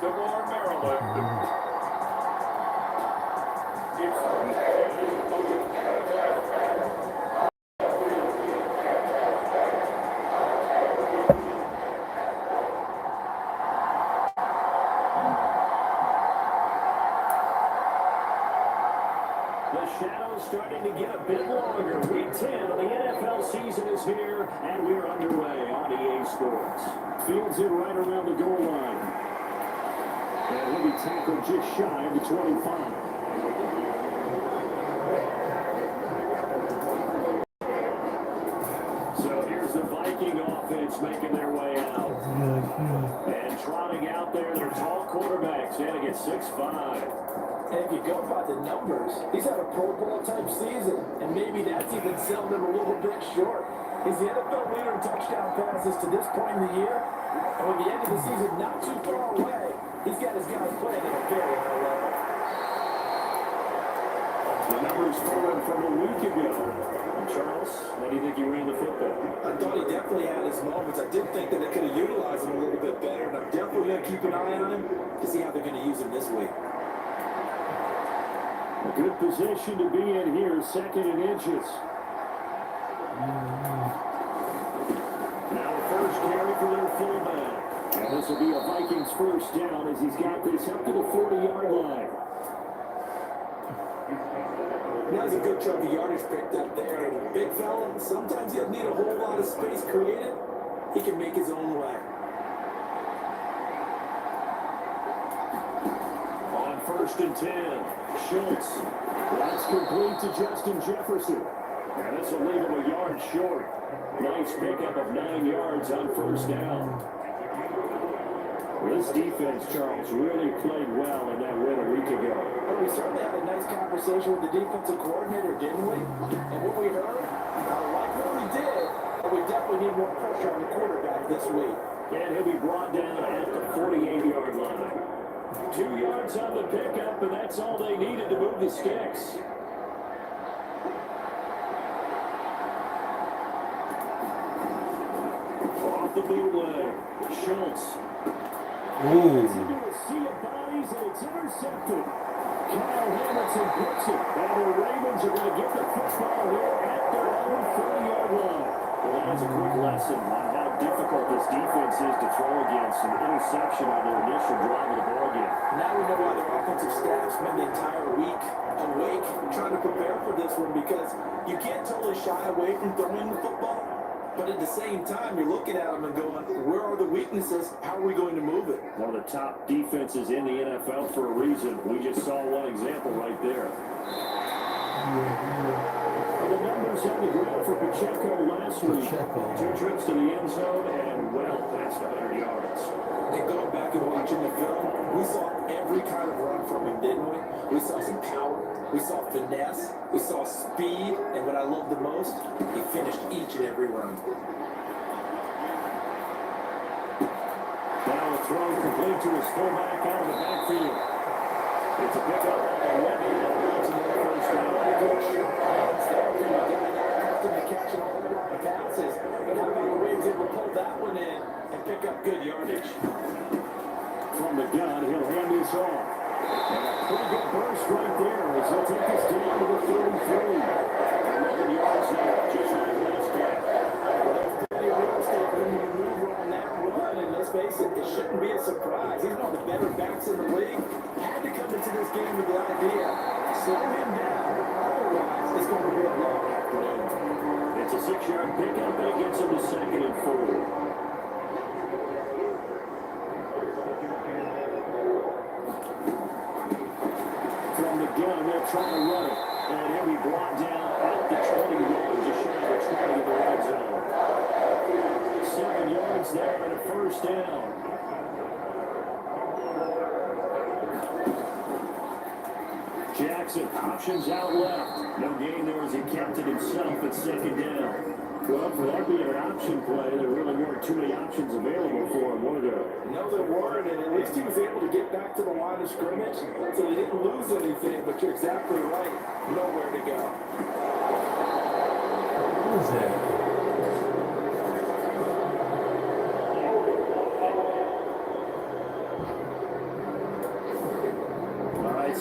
Baltimore, Maryland. The shadow's starting to get a bit longer. Week 10 of the NFL season is here, and we're underway on EA Sports. Fields it right around the goal line. And he'll be tackled just shy of the 25. So here's the Viking offense making their way out. And trotting out there, their tall quarterback, standing at 6'5". And if you go by the numbers, he's had a Pro Bowl type season, and maybe that's even selling him a little bit short. He's the NFL leader in touchdown passes to this point in the year, and with the end of the season not too far away, he's got his guys playing at a very high level. The numbers for him from a week ago. Charles, how do you think he ran the football? I thought he definitely had his moments. I did think that they could have utilized him a little bit better, and I'm definitely going to keep an eye on him to see how they're going to use him this week. A good position to be in here, 2nd and inches. Now the first carry for their fullback. And this will be a Vikings first down as he's got this up to the 40-yard line. That was a good chunk of yardage picked up there. And a big fella, sometimes he'll need a whole lot of space created. He can make his own way. On 1st and 10, Schultz. That's complete to Justin Jefferson. And this will leave him a yard short. Nice pickup of 9 yards on 1st down. This defense, Charles, really played well in that win a week ago. Well, we certainly had a nice conversation with the defensive coordinator, didn't we? And what we heard, I like what we did, but we definitely need more pressure on the quarterback this week. And he'll be brought down at the 48-yard line. 2 yards on the pickup, and that's all they needed to move the sticks. Off the bootleg, Schultz. It's into a sea of bodies, and it's intercepted. Kyle Hamilton gets it, and the Ravens are going to get the football here at their own 40-yard line. Well, that is a quick lesson on how difficult this defense is to throw against. An interception on their initial drive of the ball game. Now we know why their offensive staff spent the entire week awake trying to prepare for this one, because you can't totally shy away from throwing the football. But at the same time, you're looking at them and going, where are the weaknesses? How are we going to move it? One of the top defenses in the NFL for a reason. We just saw one example right there. The numbers on the ground for Pacheco last week. 2 trips to the end zone and well past 100 yards. And going back and watching the film, we saw every kind of run from him, didn't we? We saw some power, we saw finesse, we saw speed, and what I love the most, he finished each and every run. Now a throw complete to his fullback out of the backfield. It's a pickup and Webby runs in the first down. Catching a whole lot of passes, but how about the Ravens able to pull that one in and pick up good yardage? From the gun, he'll hand this off. And a pretty good burst right there as he'll take us down to the 33. 11 yards there, just like last game. Well, that's plenty of real estate for him to maneuver on that run, and let's face it, it shouldn't be a surprise. He's one of the better backs in the league. Had to come into this game with the idea, slow him down, otherwise it's going to be a long afternoon. It's a 6-yard pickup, and it gets him to 2nd and 4. From the gun, they'll try to run it. And he'll be brought down at the 20-yard, just shy of the 20 of the red zone. 7 yards there and a first down. Jackson, options out left. No gain there as he kept it himself at 2nd down. Well, for that being an option play, there really weren't too many options available for him, were there? No, there weren't, and at least he was able to get back to the line of scrimmage, so he didn't lose anything, but you're exactly right. Nowhere to go. What is that?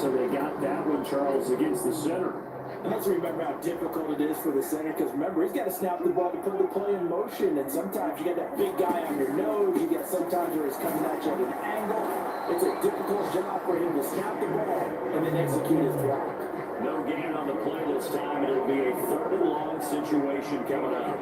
So they got that one, Charles, against the center. And let's remember how difficult it is for the center, because remember, he's got to snap the ball to put the play in motion, and sometimes you get that big guy on your nose, you get sometimes where he's coming at you at an angle. It's a difficult job for him to snap the ball and then execute his block. No gain on the play this time, and it'll be a third and long situation coming up.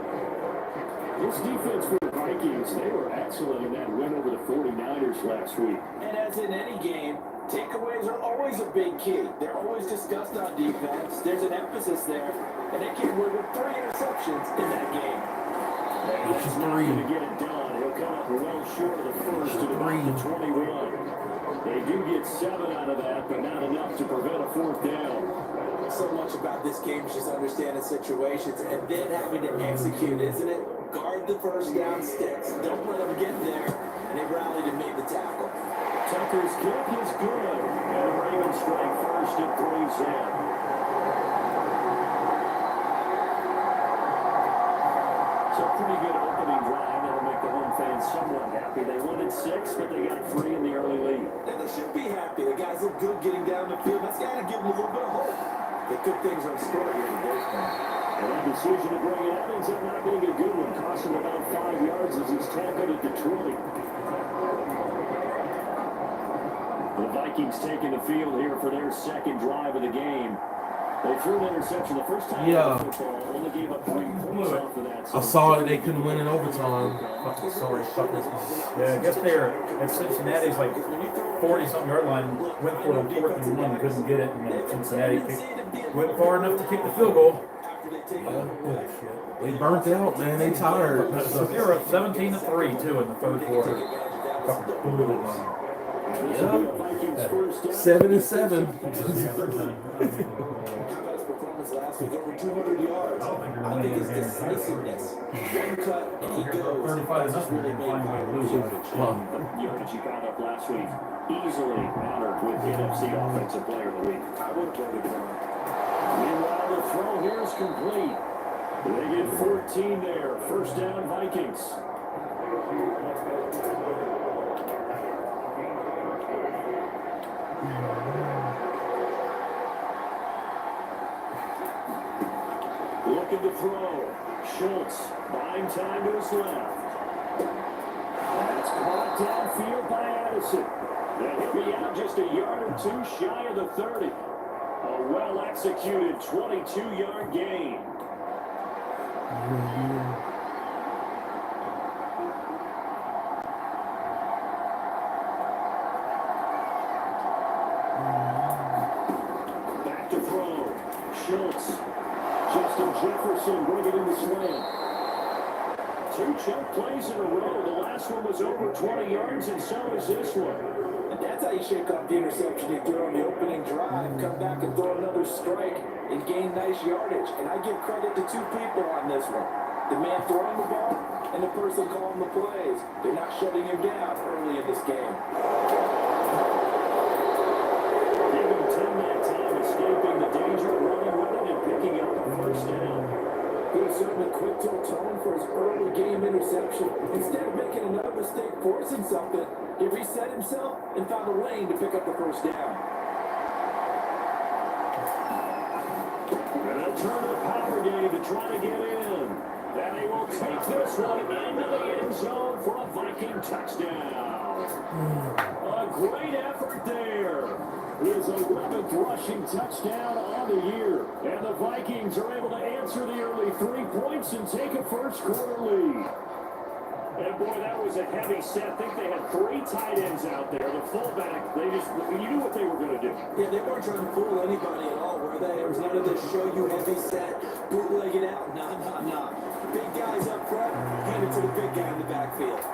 This defense for the Vikings, they were excellent in that win over the 49ers last week. And as in any game, takeaways are always a big key. They're always discussed on defense. There's an emphasis there, and they came away with 3 interceptions in that game. That's not going to get it done. He'll come up well short of the first to about the 21. They do get 7 out of that, but not enough to prevent a 4th down. So much about this game is just understanding situations and then having to execute, isn't it? Guard the first down sticks. Don't let them get there. And they rallied and made the tackle. Tucker's kick is good. And the Ravens strike first and 3's in. So pretty good opening drive. That'll make the home fans somewhat happy. They wanted 6, but they got 3 in the early lead. And they should be happy. The guys look good getting down the field. That's got to give them a little bit of hope. The good things are in store here in baseball. And that decision to bring it up ends up not being a good one. Cost him about 5 yards as he's tackled at the 20. The Vikings taking the field here for their second drive of the game. They threw an interception the first time. Yeah. Only gave up 3 points off of that. I saw it. They couldn't win in overtime. Fucking sorry. Yeah, I guess they're at Cincinnati's like 40-something yard line. Went for it on 4th and 1, couldn't get it, and then Cincinnati went far enough to kick the field goal. They burnt out, man. They tired. They were up 17-3 too in the 3rd quarter. Fucking blew it, man. Yeah. 7-7. Last week, over 200 yards. I think his decisiveness. One cut, and he goes. 35-0. Really made Finally lose it. Yardage he got up last week. Easily honored with NFC Offensive Player of the Week. I would have voted for him. Meanwhile, the throw here is complete. They get 14 there. First down, Vikings. Looking to throw. Schultz buying time to his left. That's caught downfield by Addison. He'll be out just a yard or 2 shy of the 30. A well-executed 22-yard gain. Back to throw. Schultz. Justin Jefferson bringing in the slam. 2 chunk plays in a row. The last one was over 20 yards, and so is this one. And that's how you shake off the interception you threw on the opening drive. Come back and throw another strike and gain nice yardage. And I give credit to 2 people on this one. The man throwing the ball and the person calling the plays. They're not shutting him down early in this game. Give him 10 that time, escaping the danger, running with it, and picking up the first down. He was certainly quick to atone for his early game interception. Instead of making another mistake, forcing something, he reset himself and found a lane to pick up the first down. And they'll turn the power game to try to get in. And they will take this one into the end zone for a Viking touchdown. A great effort there. His 11th rushing touchdown on the year. And the Vikings are able to answer the early 3 points and take a first quarter lead. And boy, that was a heavy set. I think they had 3 tight ends out there. The fullback, you knew what they were going to do. Yeah, they weren't trying to fool anybody at all, were they? There was none of this show you heavy set, bootleg it out. Nah. Big guys up front, hand it to the big guy in the backfield.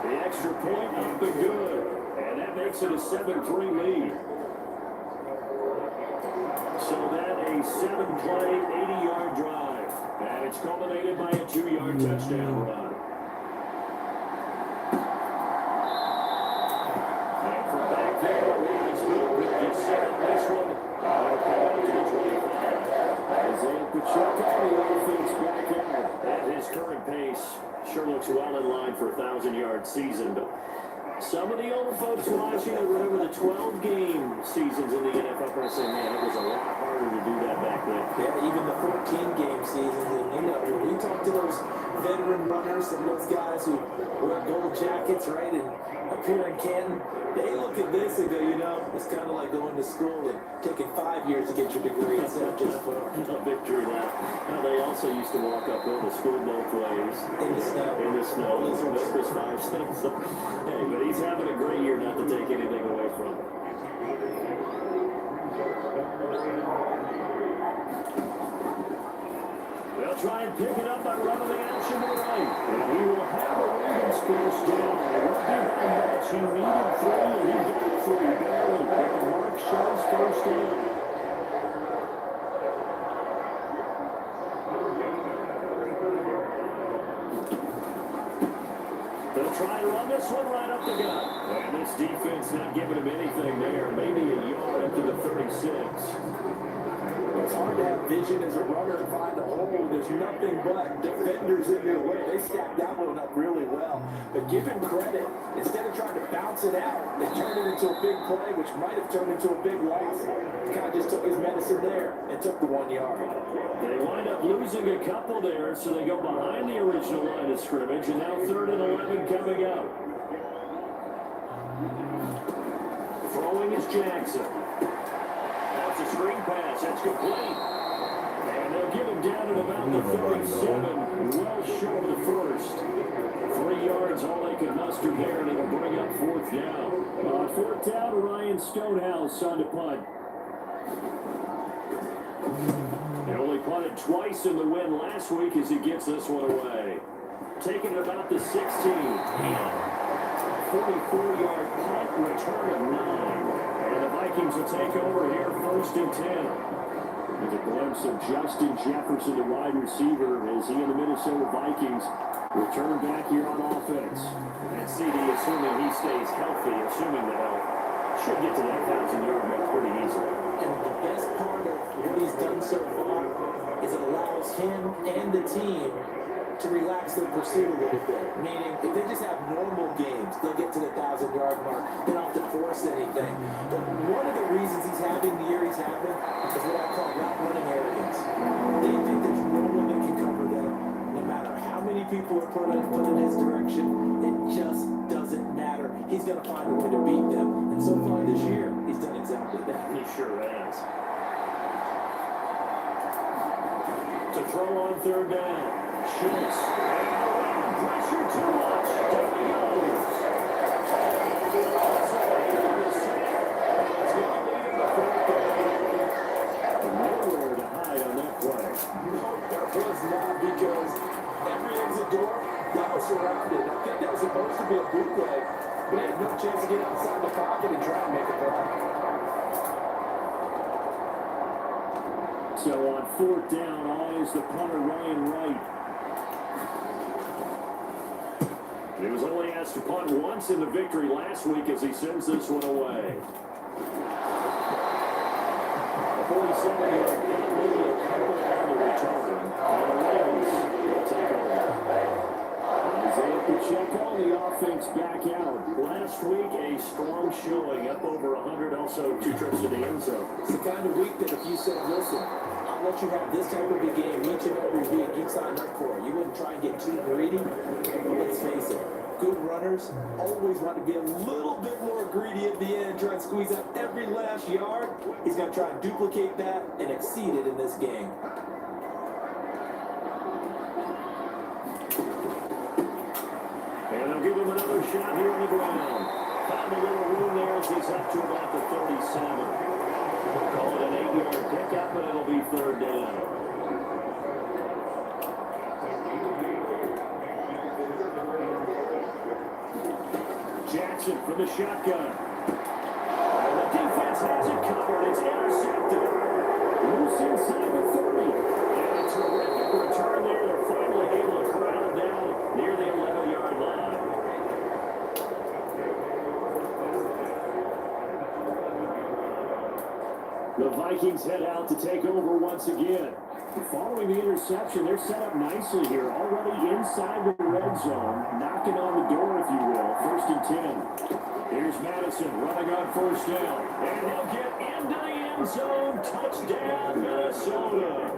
The extra point up and good. And that makes it a 7-3 lead. So that a 7-play, 80-yard drive. And it's culminated by a 2-yard touchdown run. And from back there, Ravens move to set this one. To the 25. Isaiah Pacheco, the offense back out. At his current pace, sure looks well in line for a 1,000-yard season, but Some of the older folks watching that remember the 12-game seasons in the NFL are saying, man, it was a lot harder to do that back then. Yeah, even the 14-game seasons. And, you know, when you talk to those veteran runners and those guys who wear gold jackets, right, and appear in Canton, they look at this and go, you know, it's kind of like going to school and taking 5 years to get your degree instead of just 4. A victory lap. Now, they also used to walk uphill to school both ways. In the snow. In the snow. Those was 5 steps. Hey, but he's having a great year, not to take anything away from him. They'll try and pick it up by running the action to the right. And he will have a Ravens first down. Right behind that, he needed 3, and he got 3 barely. And Mark shows first down. They'll try and run this one right up the gut. And this defense not giving him anything there. Maybe a yard up to the 36. It's hard to have vision as a runner and find a hole. There's nothing but defenders in your way. They stacked that one up really well. But give him credit. Instead of trying to bounce it out, they turned it into a big play, which might have turned into a big loss. Kind of just took his medicine there and took the 1 yard. They wind up losing a couple there, so they go behind the original line of scrimmage, and now 3rd and 11 coming up. Throwing is Jackson. That's a screen pass. That's complete. And they'll give him down at about the 37. Well short of the first. 3 yards, all they could muster there, and it'll bring up 4th down. On 4th down, Ryan Stonehouse on to punt. They only punted twice in the win last week as he gets this one away. Taking it about the 16. 44-yard punt, return of 9. And the Vikings will take over here 1st and 10. With a glimpse of Justin Jefferson, the wide receiver, as he and the Minnesota Vikings return back here on offense. And CD, assuming he stays healthy, assuming the health, should get to that 1,000-yard mark pretty easily. And the best part of what he's done so far is it allows him and the team to relax their pursuit a little bit. Meaning, if they just have normal games, they'll get to the 1,000-yard mark. They don't have to force anything. But one of the reasons he's having the year he's having is what I call route running arrogance. They think there's no one that can cover them. No matter how many people are put in his direction, it just doesn't matter. He's going to find a way to beat them. And so far this year, he's done exactly that. He sure has. To throw on 3rd down. Schultz. Pressure too much. Down he goes. Nowhere to hide on that play. No, there was not, because every exit door, that was surrounded. I think that was supposed to be a bootleg, but he had no chance to get outside the pocket and try and make a play. So on 4th down, eyes the punter Ryan Wright. He was only asked to punt once in the victory last week as he sends this one away. A 47-yard punt, maybe a couple on the return. And the Ravens will take over. Isaiah Pacheco, the offense back out. Last week, a strong showing, up over 100, also 2 trips to the end zone. It's the kind of week that if you said, listen, I'll let you have this type of a game each and every week, you'd sign up for it. You wouldn't try and get too greedy. But let's face it, good runners always want to be a little bit more greedy at the end, try and squeeze out every last yard. He's going to try and duplicate that and exceed it in this game. And they'll give him another shot here on the ground. Found a little room there as he's up to about the 37. Call it an 8-yard pickup, but it'll be 3rd down. Jackson from the shotgun. And the defense has it covered. It's intercepted. Loose inside the 30. And a terrific return there. They're finally able to corral it down near the 11-yard line. The Vikings head out to take over once again. Following the interception, they're set up nicely here, already inside the red zone, knocking on the door, if you will. 1st and 10. Here's Madison running on 1st down, and they'll get into the end zone. Touchdown, Minnesota.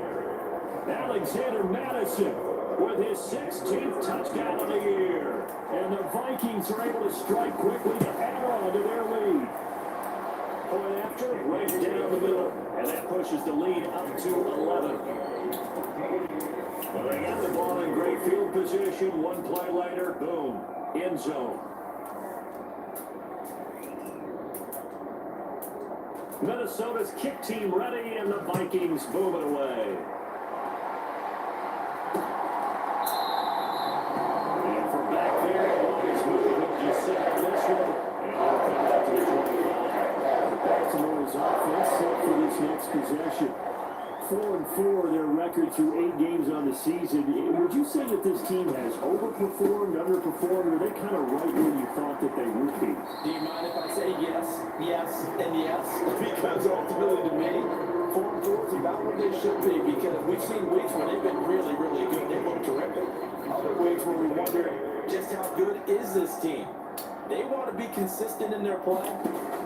Alexander Madison with his 16th touchdown of the year. And the Vikings are able to strike quickly to add on to their lead. Point after, right down the middle. And that pushes the lead up to 11. Well, they got the ball in great field position. One play later, boom, end zone. Minnesota's kick team ready, and the Vikings move it away. And from back there, Vikings move it just set on this one. And they'll come back to the 25. Baltimore's offense set for this next possession. 4-4, their record through 8 games on the season. Would you say that this team has overperformed, underperformed, or are they kind of right where you thought that they would be? Do you mind if I say yes, yes, and yes? Because ultimately to me, 4-4 is about where they should be, because we've seen weeks where they've been really, really good. They look terrific. Other weeks where we wonder just how good is this team. They want to be consistent in their play,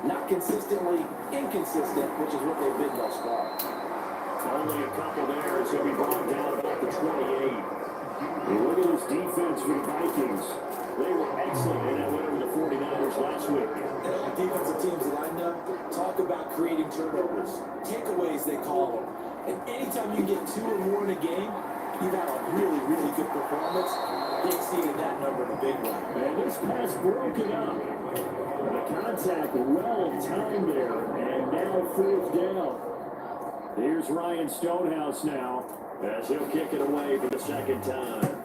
not consistently inconsistent, which is what they've been thus far. Only a couple there as he'll be brought down about the 28. And look at this defense for the Vikings. They were excellent in that win over the 49ers last week. Defensive teams that I know talk about creating turnovers, takeaways they call them. And anytime you get 2 or more in a game, you've had a really, really good performance. They exceeded that number in a big one. And this pass broken up. The contact well timed there. And now 4th down. Here's Ryan Stonehouse now as he'll kick it away for the 2nd time.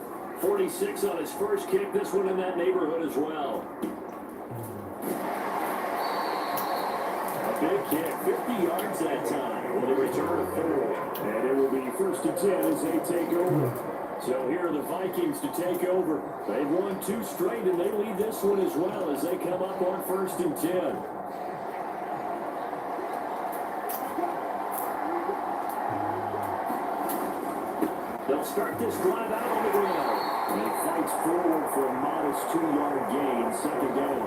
46 on his first kick. This one in that neighborhood as well. A big kick, 50 yards that time with a return of 4. And it will be 1st and 10 as they take over. So here are the Vikings to take over. They've won 2 straight and they lead this one as well as they come up on 1st and 10. They'll start this drive out on the ground. And he fights forward for a modest 2-yard gain, 2nd down.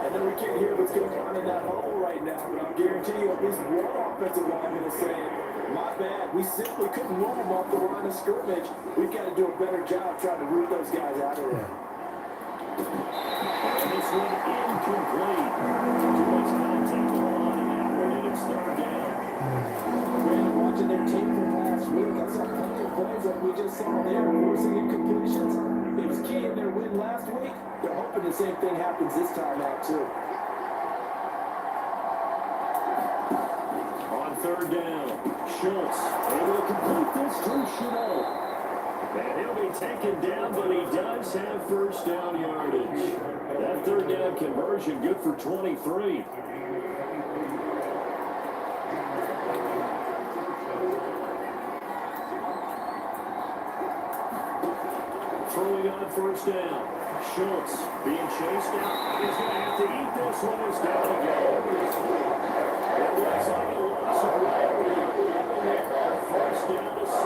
And then we can't hear what's going on in that hole right now, but I guarantee you at least one offensive lineman is saying, my bad, we simply couldn't move them off the line of scrimmage. We've got to do a better job trying to root those guys out of there. And this one incomplete. Too much contact on the line of that one, and it's 3rd down. We're watching their tape from last week. I saw plenty of plays like we just saw there, forcing incompletions. It was key in their win last week. They're hoping the same thing happens this time out, too. On 3rd down, Schultz able to complete this to Chanel. And he'll be taken down, but he does have 1st down yardage. That 3rd down conversion good for 23. Throwing on 1st down. Schultz being chased out. He's going to have to eat this one. It's down again. It looks like a loss of right. 1st down to 7.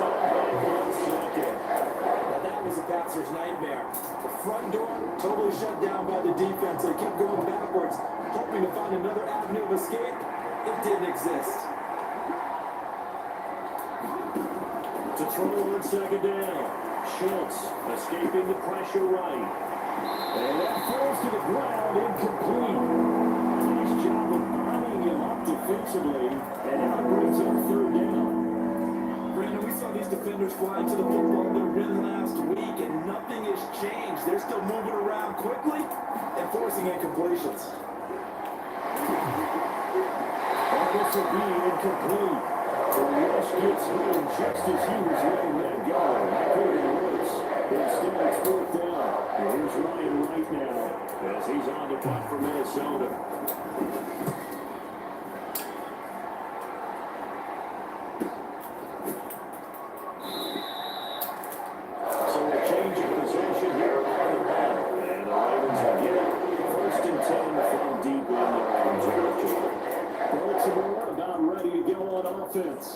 Now that was a passer's nightmare. The front door totally shut down by the defense. They kept going backwards, hoping to find another avenue of escape. It didn't exist. To throw on 2nd down. Schultz escaping the pressure right. And that falls to the ground, incomplete. Nice job of binding him up defensively. And now brings up 3rd down. Brandon, we saw these defenders fly to the football in their win last week, and nothing has changed. They're still moving around quickly and forcing incompletions. And this will be incomplete. The rush gets home just as he was letting that go. That could have been worse. Instead, it's 4th down. And here's Ryan right now as he's on the punt for Minnesota. So a change of possession here on the back. And the Ravens will get it. 1st and 10 from deep in their own territory. Baltimore about ready to go on offense.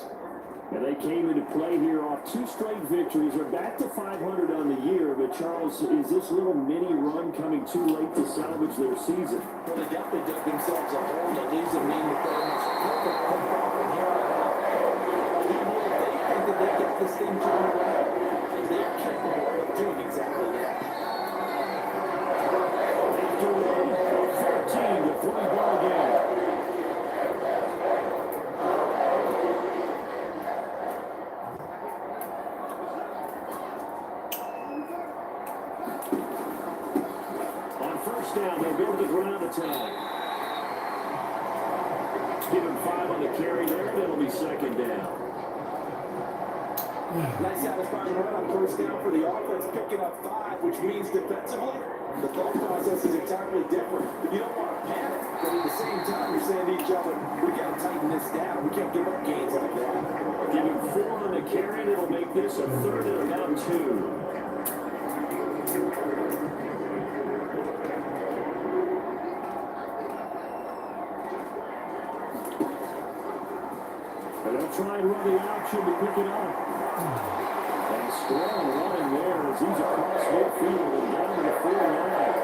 And they came into play here off 2 straight victories. They're back to 500 on the year. But, Charles, is this little mini run coming too late to salvage their season? Well, they definitely dug themselves a hole. They lose a mean with pretty much perfect football from here on out. They think that they get this thing turned around. And they are capable of doing exactly that. After a 13-3 ball game. Down, they go to the ground attack. Give him 5 on the carry there, and it'll be second down. Nice satisfying run on first down for the offense, picking up 5, which means defensively, the thought process is entirely different. You don't want to panic, but at the same time, you're saying to each other, we got to tighten this down. We can't give up gains like that. Give him 4 on the carry, and it'll make this a 3rd and about 2. Try and run the option to pick it up. And strong running there as he's across midfield and down to the 49.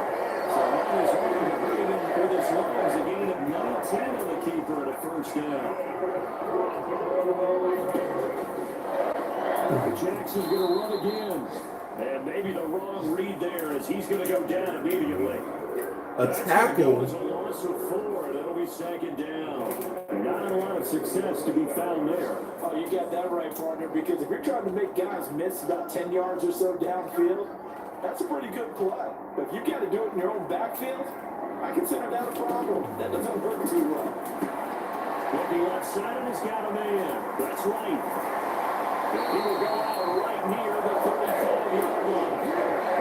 So that is hard to bring him with his lungs. A gain of 9-10 on the keeper and a first down. Jackson's going to run again. And maybe the wrong read there as he's going to go down immediately. A tackle. It's a loss of 4, and it'll be second down. Not a lot of success to be found there. Oh, you got that right, partner, because if you're trying to make guys miss about 10 yards or so downfield, that's a pretty good play. But if you got to do it in your own backfield, I consider that a problem. That doesn't work too well. Looking left side, and he's got a man. That's right. He will go out right near the 35-yard line.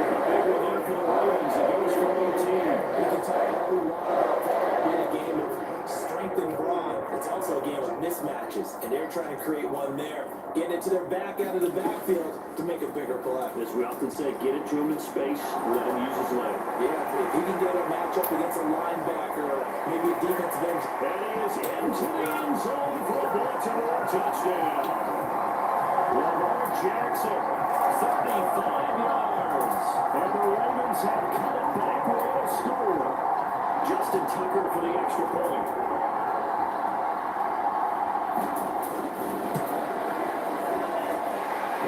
A big one there for the Ravens. It goes for 18. We can talk all we want about that being a game of strength and broad. It's also a game of mismatches, and they're trying to create one there. Get it to their back out of the backfield to make a bigger play. As we often say, get it to him in space, let him use his leg. Yeah, if he can get a matchup against a linebacker or maybe a defensive end. That is into the end zone for a Baltimore touchdown. Lamar Jackson, 35 yards. And the Ravens have cut it back with a score. Justin Tucker for the extra point.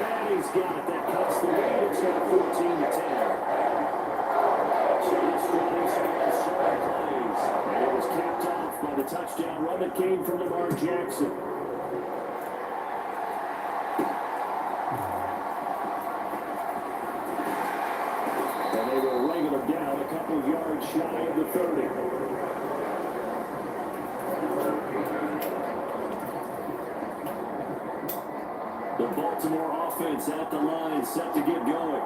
And he's got it. That cuts the lead. It's now 14-10. So this running spell 7 plays. And it was capped off by the touchdown run that came from Lamar Jackson. And they will wrangle him down a couple of yards shy of the 30. The Baltimore offense at the line, set to get going.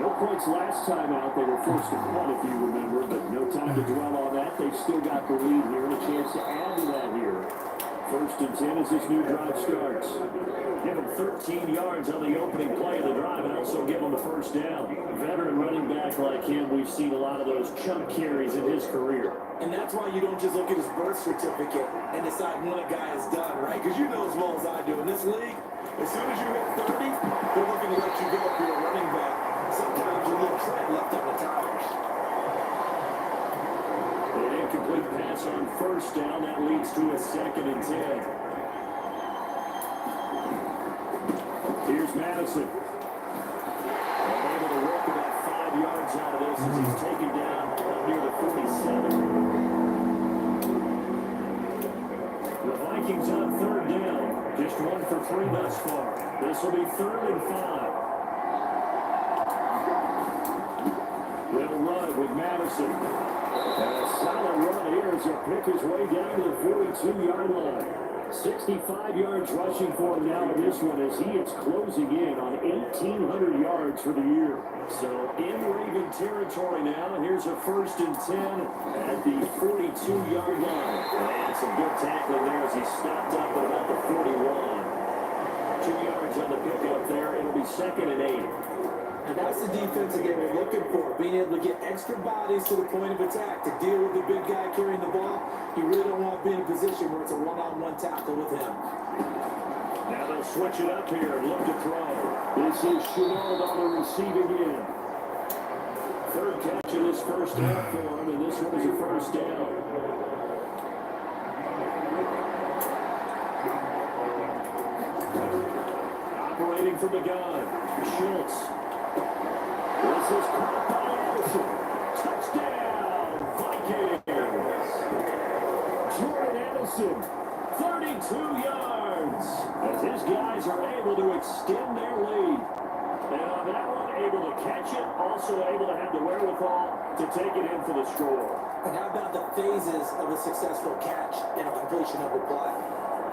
No points last time out. They were forced to punt, if you remember, but no time to dwell on that. They've still got the lead here and a chance to add to that here. 1st and 10 as this new drive starts. Give him 13 yards on the opening play of the drive and also give him the first down. A veteran running back like him, we've seen a lot of those chunk carries in his career. And that's why you don't just look at his birth certificate and decide when a guy is done, right? Because you know as well as I do, in this league, as soon as you hit 30, they're looking to let you go if you're a running back. Sometimes a little tread left on the tires. An incomplete pass on first down. That leads to a 2nd and 10. Here's Madison. And able to work about 5 yards out of this as he's taken down near the 47. The Vikings on 3rd down. Just 1 for 3 thus far. This will be 3rd and 5. They'll run with Madison. And a solid run here as he'll pick his way down to the 42-yard line. 65 yards rushing for him now in this one as he is closing in on 1,800 yards for the year. So in Raven territory now, and here's a 1st and 10 at the 42-yard line. And some good tackling there as he stopped up at about the 41. 2 yards on the pickup there. It'll be 2nd and 8. And that's the defense that they were looking for, being able to get extra bodies to the point of attack to deal with the big guy carrying the ball. You really don't want to be in a position where it's a one-on-one tackle with him. Now they'll switch it up here and look to throw. This is Chenault on the receiving end. Third catch of this first half for him, and this one is a first down. Operating from the gun, Schultz. This is caught by Anderson. Touchdown, Vikings. Jordan Anderson, 32 yards. As his guys are able to extend their lead. And on that one, able to catch it, also able to have the wherewithal to take it in for the score. And how about the phases of a successful catch and a completion of a play?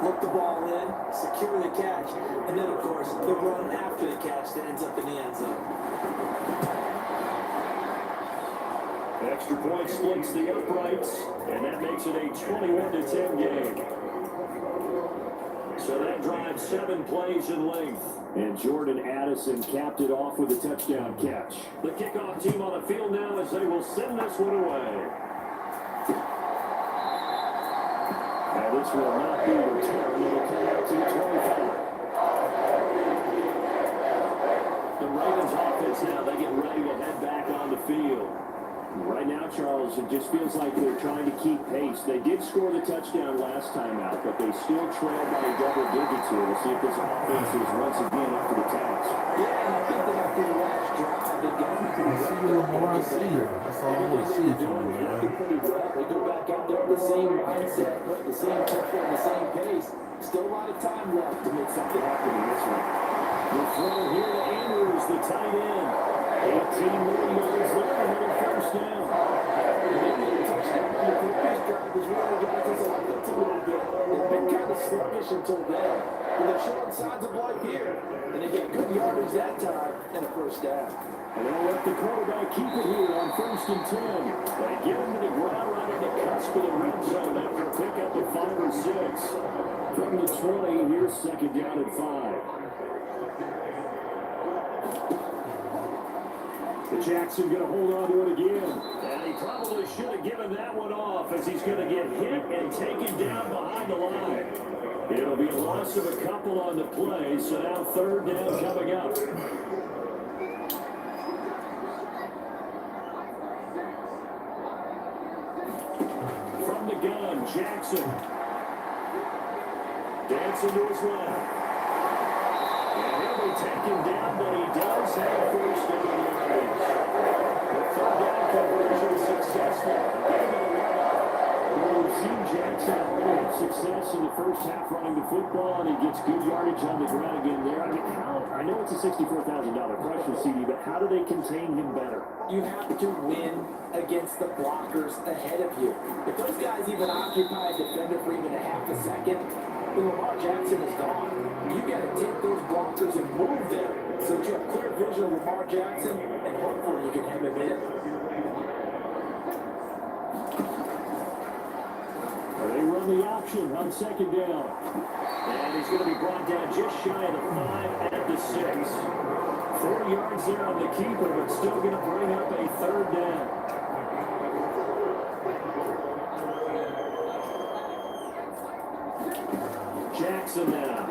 Look the ball in, secure the catch, and then, of course, the run after the catch that ends up in the end zone. Extra point splits the uprights, and that makes it a 21-10 game. So that drives 7 plays in length. And Jordan Addison capped it off with a touchdown catch. The kickoff team on the field now as they will send this one away. And this will not be returned. It will come out to the 25. The Ravens offense now, they get ready to head back on the field. Right now, Charles, it just feels like they're trying to keep pace. They did score the touchdown last time out, but they still trail by double digits here. We'll see if this offense is once again up to the task. Yeah, and I think that after the last drive, they got That's all I want to see from them, man. pretty well. They go back out there with the same mindset, the same tempo, and the same pace. Still a lot of time left to make something happen in this one. The throw here to Andrews, the tight end. 18 more yards there, another first down. Maybe the touchdown on the previous drive was really got this offense a little bit. They've been kind of sluggish until then. But they're showing signs of life here. And they get good yardage that time and a first down. And they'll let the quarterback keep it here on 1st and 10. They get him to the ground right at the cusp of the red zone after a pickup of 5 or 6. From the 20, here's 2nd down at 5. Jackson going to hold on to it again. And he probably should have given that one off as he's going to get hit and taken down behind the line. It'll be a loss of a couple on the play, so now 3rd down coming up. From the gun, Jackson. Dancing to his left. And he'll be taken down, but he does have 1st down. The 3rd down conversion successful. We've seen Jackson already have success in the first half running the football, and he gets good yardage on the ground again there. I mean, I know it's a $64,000 pressure, CD, but how do they contain him better? You have to win against the blockers ahead of you. If those guys even occupy a defender for even a half a second, then Lamar Jackson is gone. You got to take those blockers and move them so that you have clear vision of Lamar Jackson, and hopefully you can have him in. They run the option on 2nd down. And he's going to be brought down just shy of the 5 at the 6. 4 yards there on the keeper, but still going to bring up a 3rd down. Jackson now.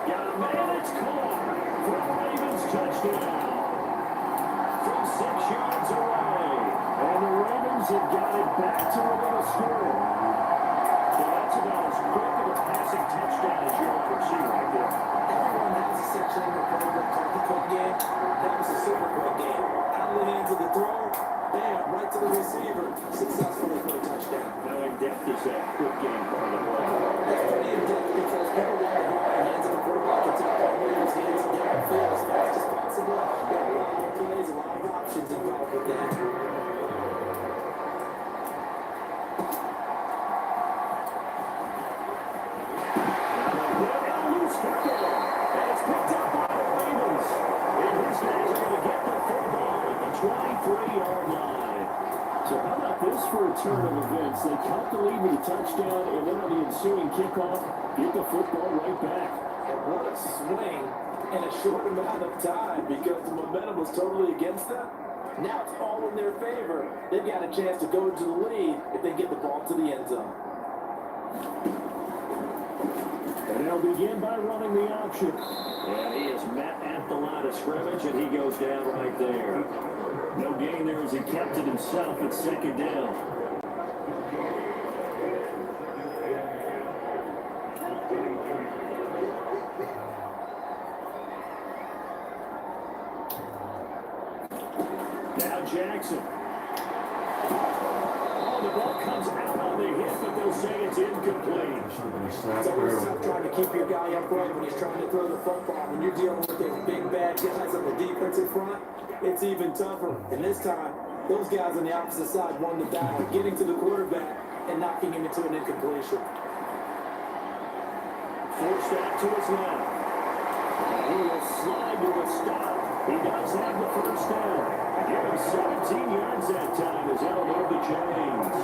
Got a man, it's caught for a Ravens touchdown. From 6 yards away. And the Ravens have got it back to within a score. So that's about as quick of a passing touchdown as you'll ever see right there. Everyone has a section in their program called the quick game. That was a super quick game. Out of the hands of the throw, bam, right to the receiver. Successfully for a touchdown. How in-depth is that quick game part of the play? That's pretty in-depth because people want the ball in the hands of the quarterback and take that Ravens hands downfield as fast as possible. There are a lot of plays, a lot of options involved with that. For a turn of events, they cut the lead with a touchdown, and then on the ensuing kickoff, get the football right back. And what a swing in a short amount of time because the momentum was totally against them. Now it's all in their favor. They've got a chance to go into the lead if they get the ball to the end zone. And they'll begin by running the option. And he is met at the line of scrimmage, and he goes down right there. No gain there as he kept it himself at second down. Now Jackson. Oh, the ball comes out on the hit, but they'll say it's incomplete. It's always tough trying to keep your guy upright when he's trying to throw the football. When you're dealing with those big bad guys on the defensive front, it's even tougher. And this time, those guys on the opposite side won the battle, getting to the quarterback and knocking him into an incompletion. Forced out to his left. And he will slide to a stop. He does have the first down. Give him 17 yards that time as out of the chains.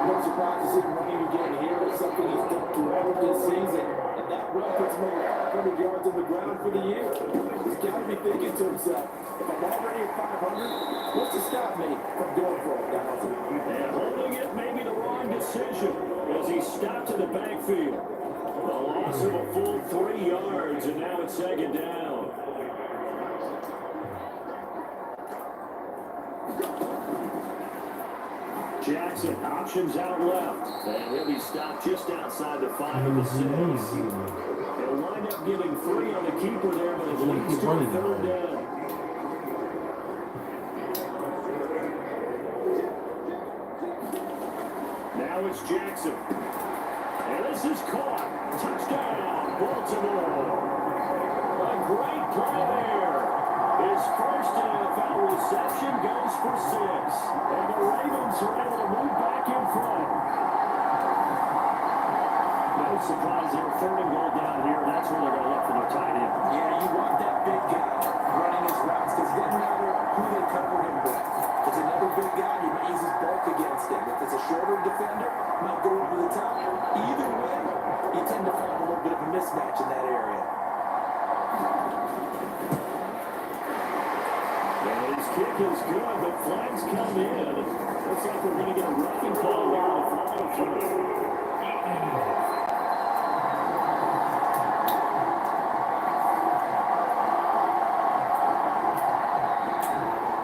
No surprise to see him running again here. It's something he's done throughout this season. And that run puts him over 500 yards on the ground for the year. He's got to be thinking to himself, if I'm already at 500, what's to stop me from going for 1,000? And holding it may be the wrong decision as he stopped in the backfield. A loss of a full 3 yards, and now it's second down. Jackson options out left, and he'll be stopped just outside the 5 of the 6. He'll wind up getting 3 on the keeper there, but it leads to a third down. Now it's Jackson. And this is caught. Touchdown, Baltimore. A great play there. His first NFL reception goes for 6. And the Ravens are able to move back in front. No surprise there, 3rd and goal down here. That's where they're going to look for their tight end. Yeah, you want that big guy running his routes because it doesn't matter who they cover him with. If it's another big guy, he might use his bulk against him. If it's a shorter defender, might go over the top. Either way, you tend to find a little bit of a mismatch in that area. And his kick is good, but flags come in. Looks like we're going to get a roughing call there on the final play.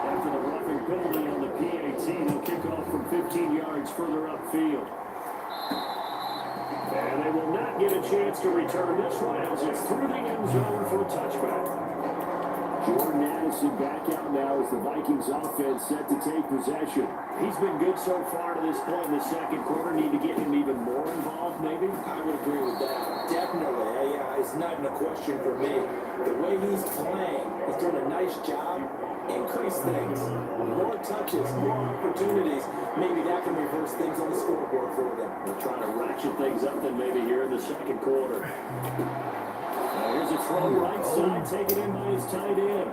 After the roughing penalty on the PAT, they'll kick off from 15 yards further upfield. And they will not get a chance to return this one as it's through the end zone for a touchback. Jordan Addison back out now as the Vikings offense set to take possession. He's been good so far to this point in the second quarter. Need to get him even more involved, maybe? I would agree with that. Definitely. It's not even a question for me. The way he's playing, he's doing a nice job. Increase things. More touches, more opportunities. Maybe that can reverse things on the scoreboard for them. They're trying to ratchet things up then maybe here in the second quarter. Here's a throw right side, taken in by his tight end.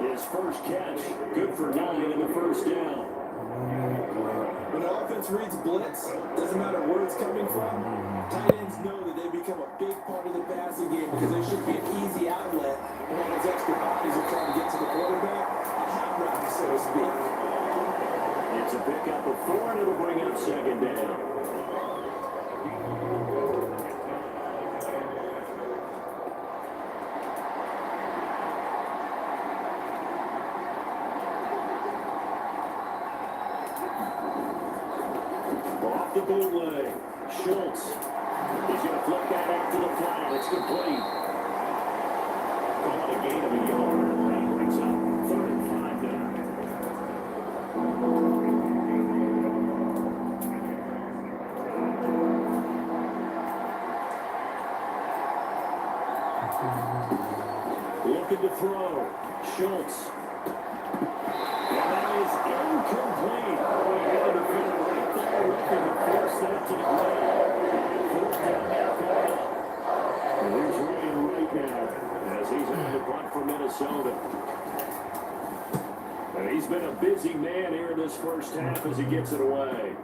His first catch, good for 9 and a first down. When the offense reads blitz, doesn't matter where it's coming from, tight ends know that they become a big part of the passing game because they should be an easy outlet when all those extra bodies are trying to get to the quarterback. A hot route, so to speak. It's a pickup of 4, and it'll bring up second down. Off the bootleg, Schultz. He's going to flip that out to the flat. It's complete. Call it a gain of a yard. That brings up 3rd and 5 now. Looking to throw. Schultz. And that is incomplete. We had a defender right there looking to force that to the ground. 4th down now coming up. And here's Ryan right now as he's on the punt for Minnesota. And he's been a busy man here in this first half as he gets it away.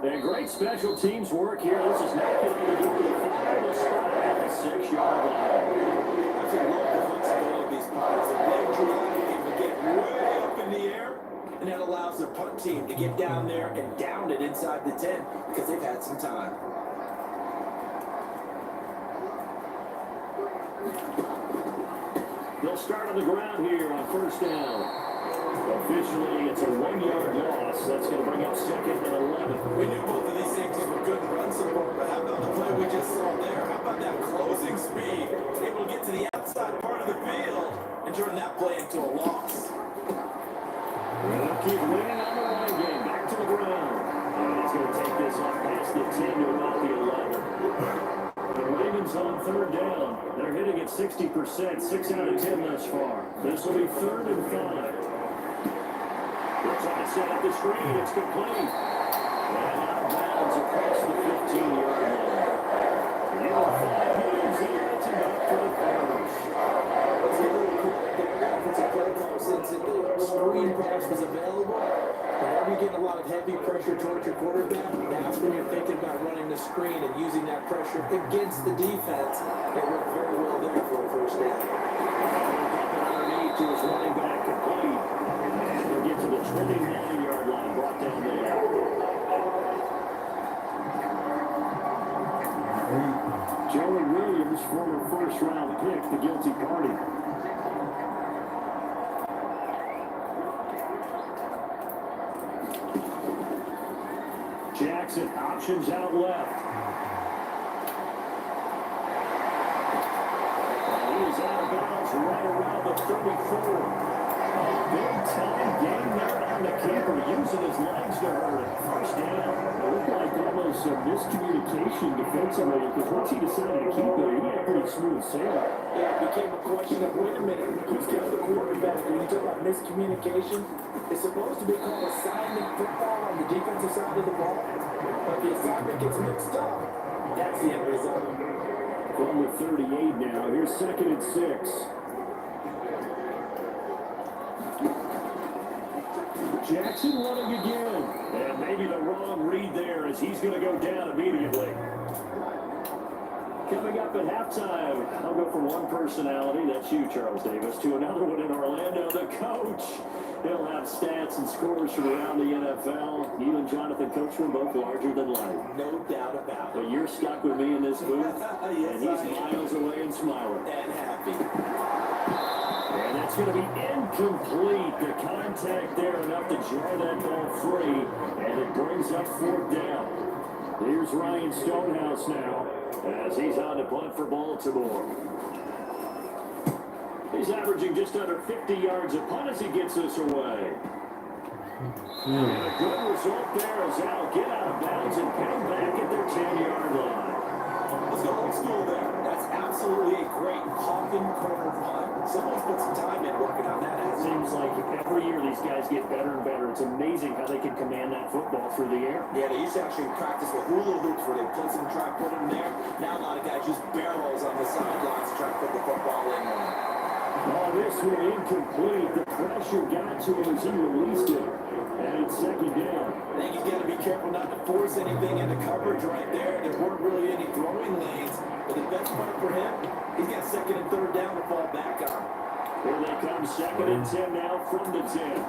And great special teams work here. This is not going to be the final spot at the 6-yard line. I just love the flexibility of these players. They drive to get way up in the air, and that allows the punt team to get down there and down it inside the 10 because they've had some time. They'll start on the ground here on first down. Officially, it's a 1-yard loss. That's going to bring up 2nd and 11. We knew both of these safeties were good run support, but how about the play we just saw there? How about that closing speed? Able to get to the outside part of the field and turn that play into a loss. They'll keep winning on the running game. Back to the ground. And he's going to take this off past the 10 to about the 11. The Ravens on 3rd down. They're hitting at 60%, 6 out of 10 thus far. This will be 3rd and 5. They're trying to set up the screen. It's complete. And out of bounds across the 15-yard line. Even 5 yards there. It's enough for the Farmers. Let's get a little quick there. Offensive play call since the screen pass was available. Whenever you get a lot of heavy pressure towards your quarterback, that's when you're thinking about running the screen and using that pressure against the defense. It worked very well there for a first down. Underneath to his running back complete. And they'll get to the 29-yard line, brought down there. Joey Williams, former first-round pick, the guilty party. Jackson options out left. And he is out of bounds right around the 34. Big-time game there on the keeper, using his legs to hurt it. First down. It looked like almost a miscommunication defensively, because once he decided to keep it, he had a pretty smooth sailing. Yeah, it became a question of, wait a minute, who's got the quarterback? When you talk about miscommunication, it's supposed to be called assignment football on the defensive side of the ball. But the assignment gets mixed up. That's the end result. From the 38 now. Here's 2nd and 6. Jackson running again. And maybe the wrong read there as he's going to go down immediately. Coming up at halftime, I'll go from one personality, that's you, Charles Davis, to another one in Orlando, the coach. He'll have stats and scores from around the NFL. You and Jonathan Coachman both larger than life. No doubt about it. But you're stuck with me in this booth, Yes, and he's miles away and smiling. And happy. And that's going to be incomplete. The contact there enough to jar that ball free, and it brings up 4th down. Here's Ryan Stonehouse now, as he's on to punt for Baltimore. He's averaging just under 50 yards a punt as he gets this away. And a good result there as Al get out of bounds and pound back at their 10-yard line. Let's go old school there. That's absolutely a great popping corner punt. Someone's put some time in working on that. It seems like every year these guys get better and better. It's amazing how they can command that football through the air. Yeah, they used to actually practice with hula hoops where they place them and try to put them there. Now a lot of guys use barrels on the sidelines to try to put the football in one. Oh, this one incomplete. The pressure got to him as he released it. And it's 2nd down. I think he's got to be careful not to force anything into coverage right there. There weren't really any throwing lanes. But the best part for him, he's got 2nd and 3rd down to fall back on. Here they come, 2nd and 10 now from the 10.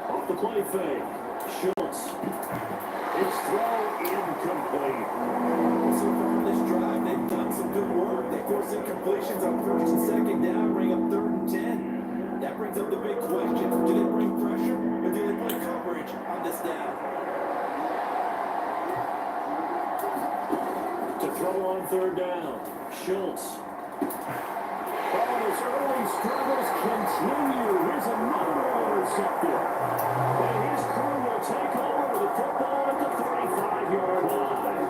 Off the play fake. Schultz. It's throw incomplete. So far in this drive, they've done some good work. They force incompletions on 1st and 2nd down, bring up 3rd and 10. That brings up the big question. Do they bring pressure or do they play coverage on this down? To throw on 3rd down. Schultz. Oh, his early struggles continue. Here's another intercepted. And his crew will take over the football at the 35-yard line.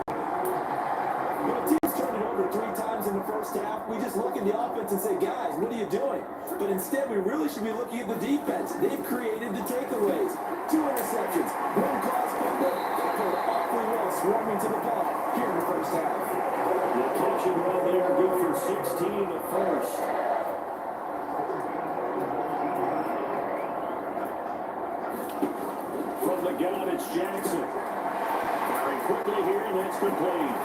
When a team's turned it over 3 times in the first half, we just look at the offense and say, guys, what are you doing? But instead, we really should be looking at the defense. They've created the takeaways. 2 interceptions, 1 caused fumble. They played awfully well swarming to the ball here in the first half. The catch and run there, good for 16 at first. From the gun, it's Jackson. quickly here, and that's complete.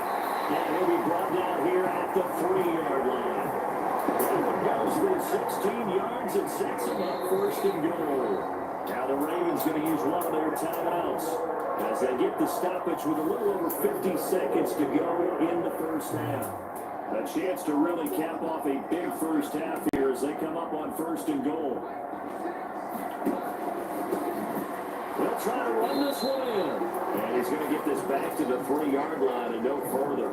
And he'll be brought down here at the 3-yard line. That one goes for 16 yards and sets him up first and goal. Now the Ravens going to use one of their timeouts as they get the stoppage with a little over 50 seconds to go in the first half. A chance to really cap off a big first half here as they come up on first and goal. They'll try to run this one in. And he's going to get this back to the 3-yard line and no further.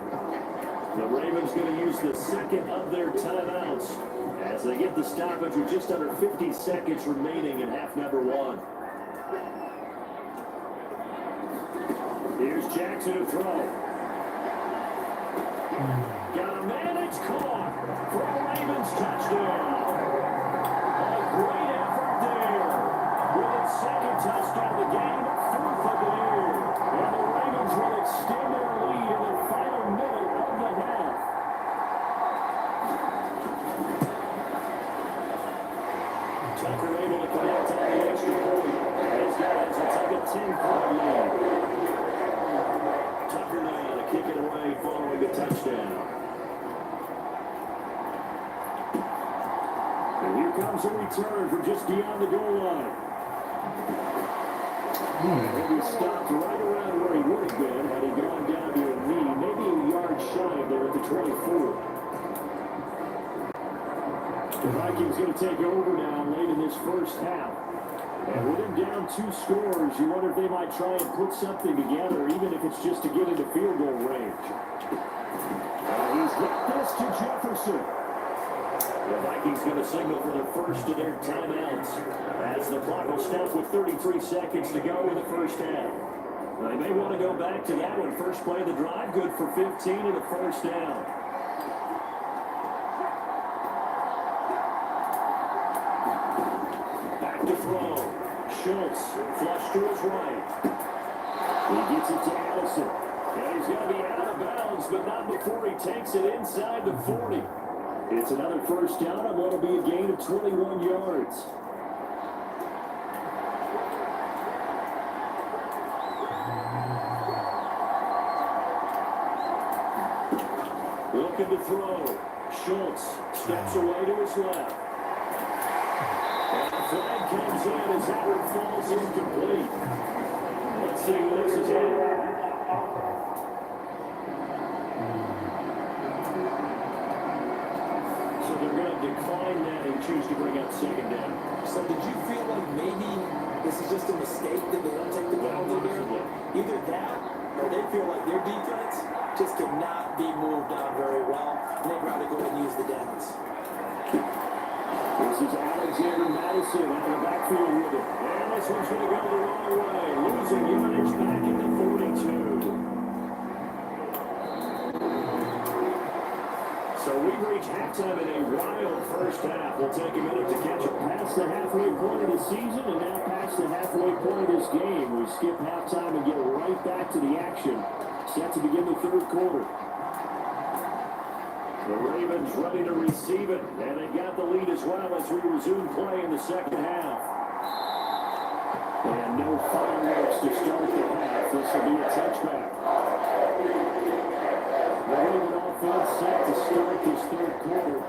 The Ravens going to use the second of their timeouts as they get the stoppage with just under 50 seconds remaining in half number one. Here's Jackson to throw. Got a man, it's caught for a Ravens touchdown. A great effort there. With its second touchdown of the game, 4th of the year. And the Ravens will extend their lead in the final minute of the half. Tucker able to connect on the extra point. These guys will take a 10-point lead. Tucker now to kick it away following the touchdown. And here comes a return from just beyond the goal line. And he stopped right around where he would have been had he gone down to a knee, maybe a yard shy there at the 24. The Vikings going to take over now late in this first half. And with him down 2 scores, you wonder if they might try and put something together, even if it's just to get into field goal range. He's got this to Jefferson. The Vikings going to signal for the first of their timeouts as the clock will stop with 33 seconds to go in the first half. They may want to go back to that one. First play of the drive, good for 15 and a first down. Back to throw. Schultz, flush to his right. He gets it to Allison. And he's going to be out of bounds, but not before he takes it inside the 40. It's another first down and what'll be a gain of 21 yards. Looking to throw. Schultz steps away to his left. And the flag comes in as that one falls incomplete. Let's see who this is at. Decline that and choose to bring out second down. So did you feel like maybe this is just a mistake that they don't take the penalty here? Either that or they feel like their defense just cannot be moved on very well and they'd rather go ahead and use the downs. This is Alexander Madison out of the backfield with it. And this one's going to go the wrong way. Losing yardage back at the 42. So we've reached halftime in a wild first half. We'll take a minute to catch up past the halfway point of the season and now past the halfway point of this game. We skip halftime and get right back to the action. Set to begin the third quarter. The Ravens ready to receive it, and they got the lead as well as we resume play in the second half. And no fireworks to start the half. This will be a touchback. The Raven offense set to start this third quarter.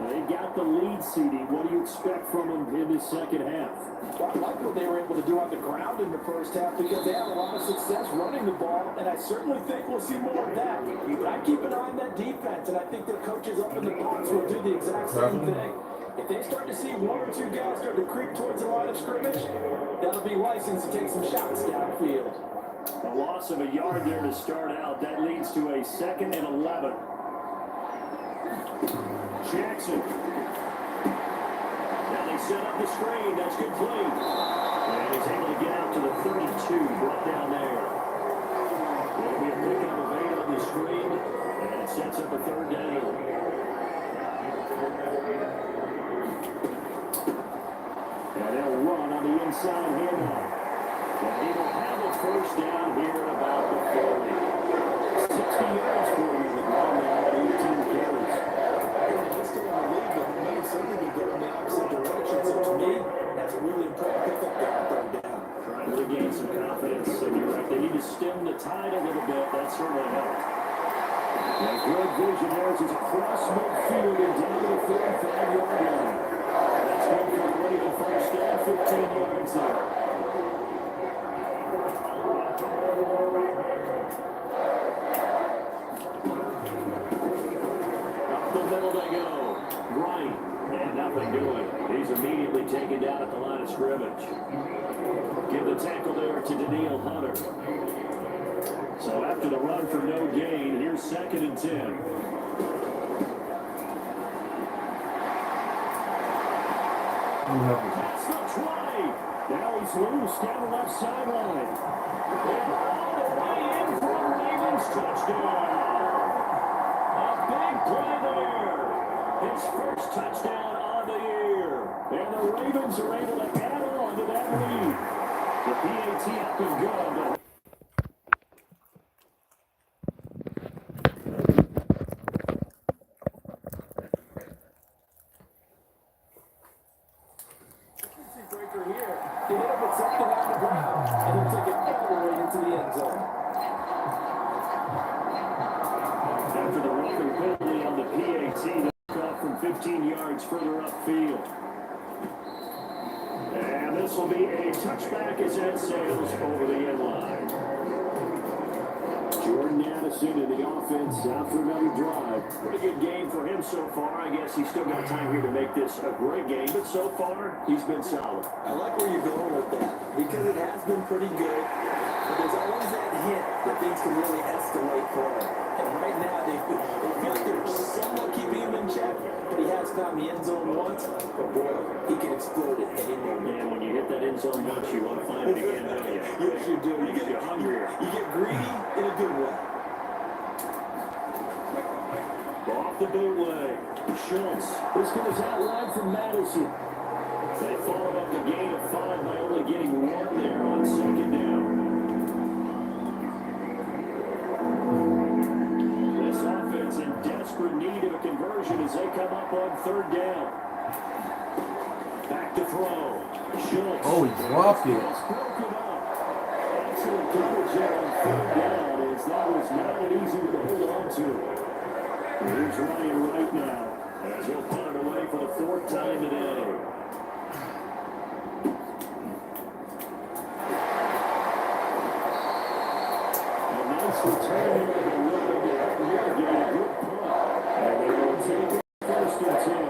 They got the lead seeding. What do you expect from them in this second half? Well, I like what they were able to do on the ground in the first half because they had a lot of success running the ball, and I certainly think we'll see more of that. But I keep an eye on that defense, and I think their coaches up in the box will do the exact same thing. If they start to see 1 or 2 guys start to creep towards the line of scrimmage, that'll be license to take some shots downfield. A loss of a yard there to start out. That leads to a 2nd and 11. Jackson. Now they set up the screen. That's complete. And he's able to get out to the 32. Brought down there. There'll be a pickup of 8 on the screen. And it sets up a 3rd down. And they'll run on the inside handoff. And he will have a first down here at about the 40. 60 yards for him in the ground now at 18 carries. He's still in the league, but he may certainly be going the opposite direction. So to me, that's a really important pickup there on 3rd down. Trying to regain some confidence. And you're right, they need to to stem the tide a little bit. That certainly helped. And good vision there as he's across midfield and down to the 45-yard line. That's good for the Raven first down, 15 yards there. Up the middle they go. Right. And nothing doing. He's immediately taken down at the line of scrimmage. Give the tackle there to Daniil Hunter. So after the run for no gain, here's 2nd and 10. That's the 20. Now he's loose down the left sideline. And all the way in for a Ravens touchdown. A big play there. His first touchdown on the year. And the Ravens are able to add on to that lead. The PAT up and good. Breaker here. He hit up with something on the ground, and he'll take it all the way into the end zone. After the roughing penalty on the PAT, they caught from 15 yards further upfield. And this will be a touchback as that sails over the end line. Jordan Addison in the offense after another drive. Pretty good game for him so far. I guess he's still got time here to make this a great game, but so far, he's been solid. I like where you're going with that, because it has been pretty good, but there's always that hint that things can really escalate for him. And right now, they feel like they're somewhat keeping him in check, but he has found the end zone once, but boy, he can explode it any moment. Man, when you hit that end zone once, you want to find it again, don't you? Yes, you do. You get hungrier. You get greedy in a good way. Off the bootleg. Schultz. This goes out wide from Madison. They followed up the gain of 5 by only getting 1 there on 2nd down. This offense in desperate need of a conversion as they come up on 3rd down. Back to throw. Schultz. Oh, he dropped it. It's broken up. Excellent coverage there on 3rd down as that was not an easy one to hold on to. Here's Ryan right now as he'll punt it away for the 4th time today. A nice return here to the run. Here again, a good punt. And they will take it 1st and 10.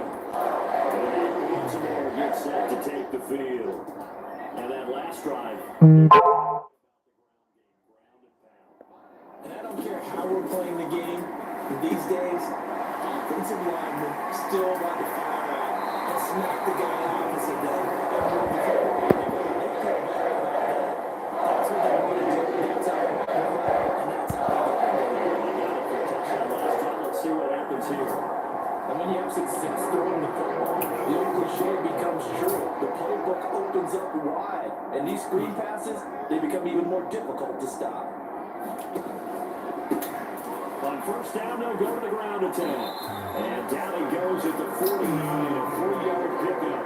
And Baltimore gets set to take the field. And that last drive. And I don't care how we're playing the game. These days, offensive linemen still want to fire out and smack the guy opposite them. And move the football. They care better about that. That's what they want to do. That's how they want to play. And that's how they get it. Let's see what happens here. And when you have success throwing the football, the old cliche becomes true. The playbook opens up wide. And these screen passes, they become even more difficult to stop. On 1st down, they'll go to the ground attack. And down he goes at the 49, a 4-yard pickup.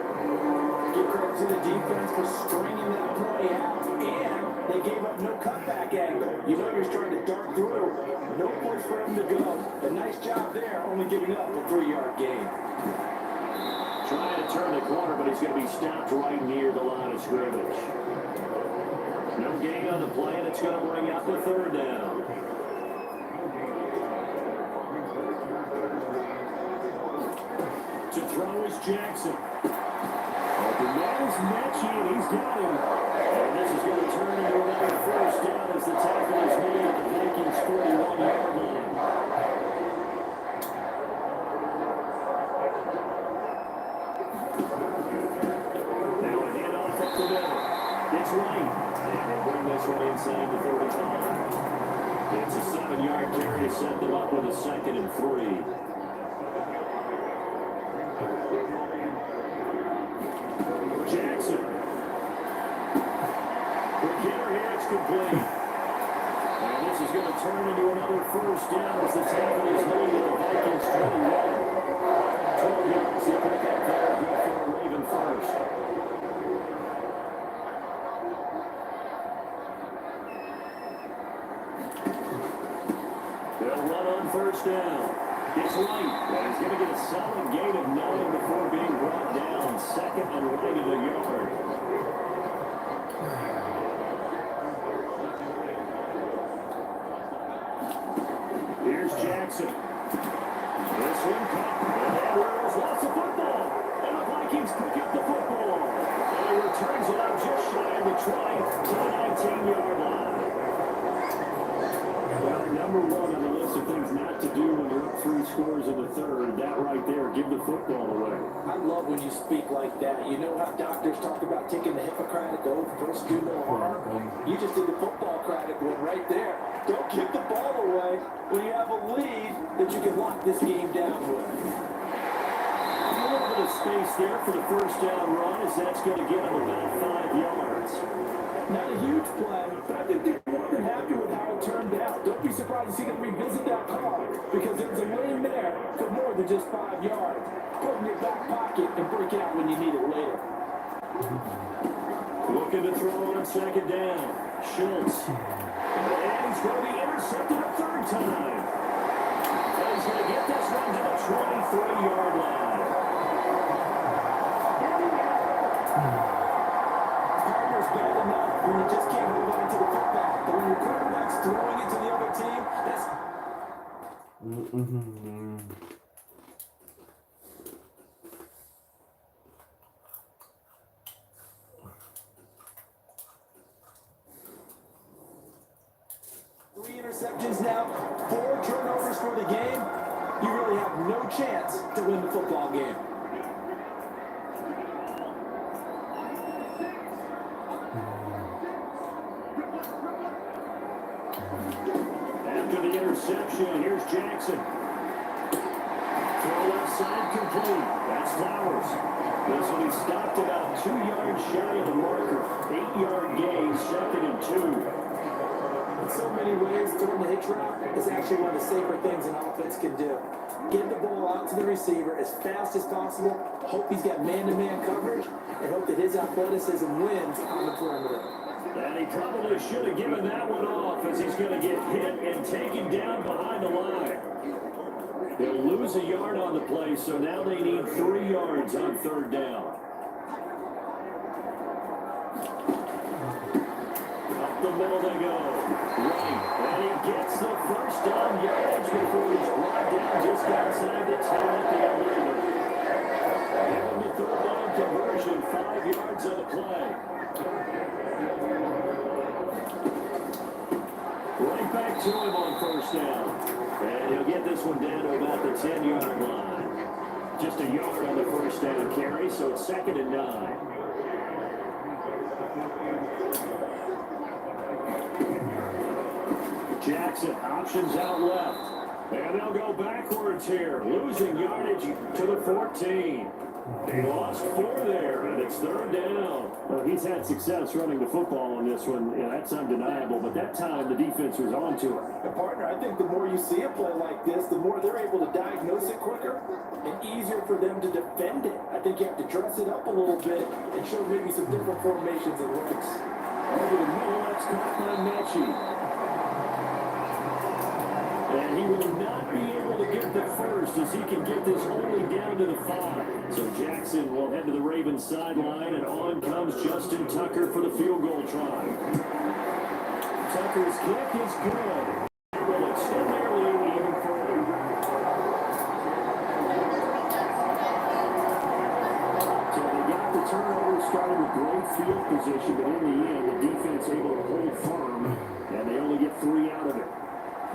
Give credit to the defense for stringing that play out, and they gave up no cutback angle. You know you're trying to dart through. No place for him to go. A nice job there, only giving up a 3-yard gain. Trying to turn the corner, but he's going to be stopped right near the line of scrimmage. No gain on the play, and it's going to bring out the 3rd down. To throw is Jackson. The man is Mechie, and he's got him. And this is going to turn into another 1st down as the tackle is made at the Vikings 41-yard line. Now a handoff up the middle. It's right. And they bring this one inside the 35. It's a 7-yard carry to set them up with a 2nd and 3. Jackson. The kicker here, it's complete. And this is going to turn into another 1st down as the tackle is made at the Vikings 21. 12 yards, they pick up there, good for a Raven first. on first down. It's light, but he's going to get a solid gain of 9 before being brought down. Second and right of the yard. Here's Jackson. This one caught. And Edwards lost the football. And the Vikings pick up the football. And he returns it out just shy of the 20 to the 19-yard line. Well, number one on the list of things not to do when you're up 3 scores in the third, that right there, give the football away. I love when you speak like that. You know how doctors talk about taking the Hippocratic oath, first do no harm? You just did the football-cratic one right there. Don't kick the ball away when you have a lead that you can lock this game down with. A little bit of space there for the first down run, as that's going to get him about 5 yards. Not a huge play, but I think they're more than happy with how it turned out. Don't be surprised to see them revisit that call, because there's a lane there for more than just 5 yards. Put it in your back pocket and break it out when you need it later. Looking to throw on second down. Schultz. And he's going to be intercepted a third time. And he's going to get this one to the 23-yard line. Partner's bad enough when you just can't hold on to the football. But when your quarterback's throwing it to the other team, that's... Three interceptions now, 4 turnovers for the game. You really have no chance to win the football game. After the interception, here's Jackson. Throw left side complete. That's Flowers. This will be stopped about 2 yards shy of the marker. 8-yard gain, second and 2. In so many ways, throwing the hitch route is actually one of the safer things an offense can do. Get the ball out to the receiver as fast as possible, hope he's got man-to-man coverage, and hope that his athleticism wins on the perimeter. And he probably should have given that one off, as he's going to get hit and taken down behind the line. They'll lose a yard on the play, so now they need 3 yards on third down. Up the middle they go. Right, and he gets the first down yardage before he's brought down just outside the 10 at the 11. And the third down conversion, 5 yards on the play. Right back to him on first down. And he'll get this one down to about the 10-yard line. Just a yard on the first down carry, so it's second and 9. Jackson, options out left. And they'll go backwards here, losing yardage to the 14. They lost 4 there, and it's third down. Well, he's had success running the football on this one. Yeah, that's undeniable, but that time the defense was on to him. And partner, I think the more you see a play like this, the more they're able to diagnose it quicker and easier for them to defend it. I think you have to dress it up a little bit and show maybe some different formations and looks. Over the middle, that's caught by Mechie. And he will not be able to get the first, as he can get this only down to the 5. So Jackson will head to the Ravens sideline, and on comes Justin Tucker for the field goal try. Tucker's kick is good. Will extend their lead even further. So they got the turnover, started with great field position, but in the end, the defense able to hold firm, and they only get 3 out of it.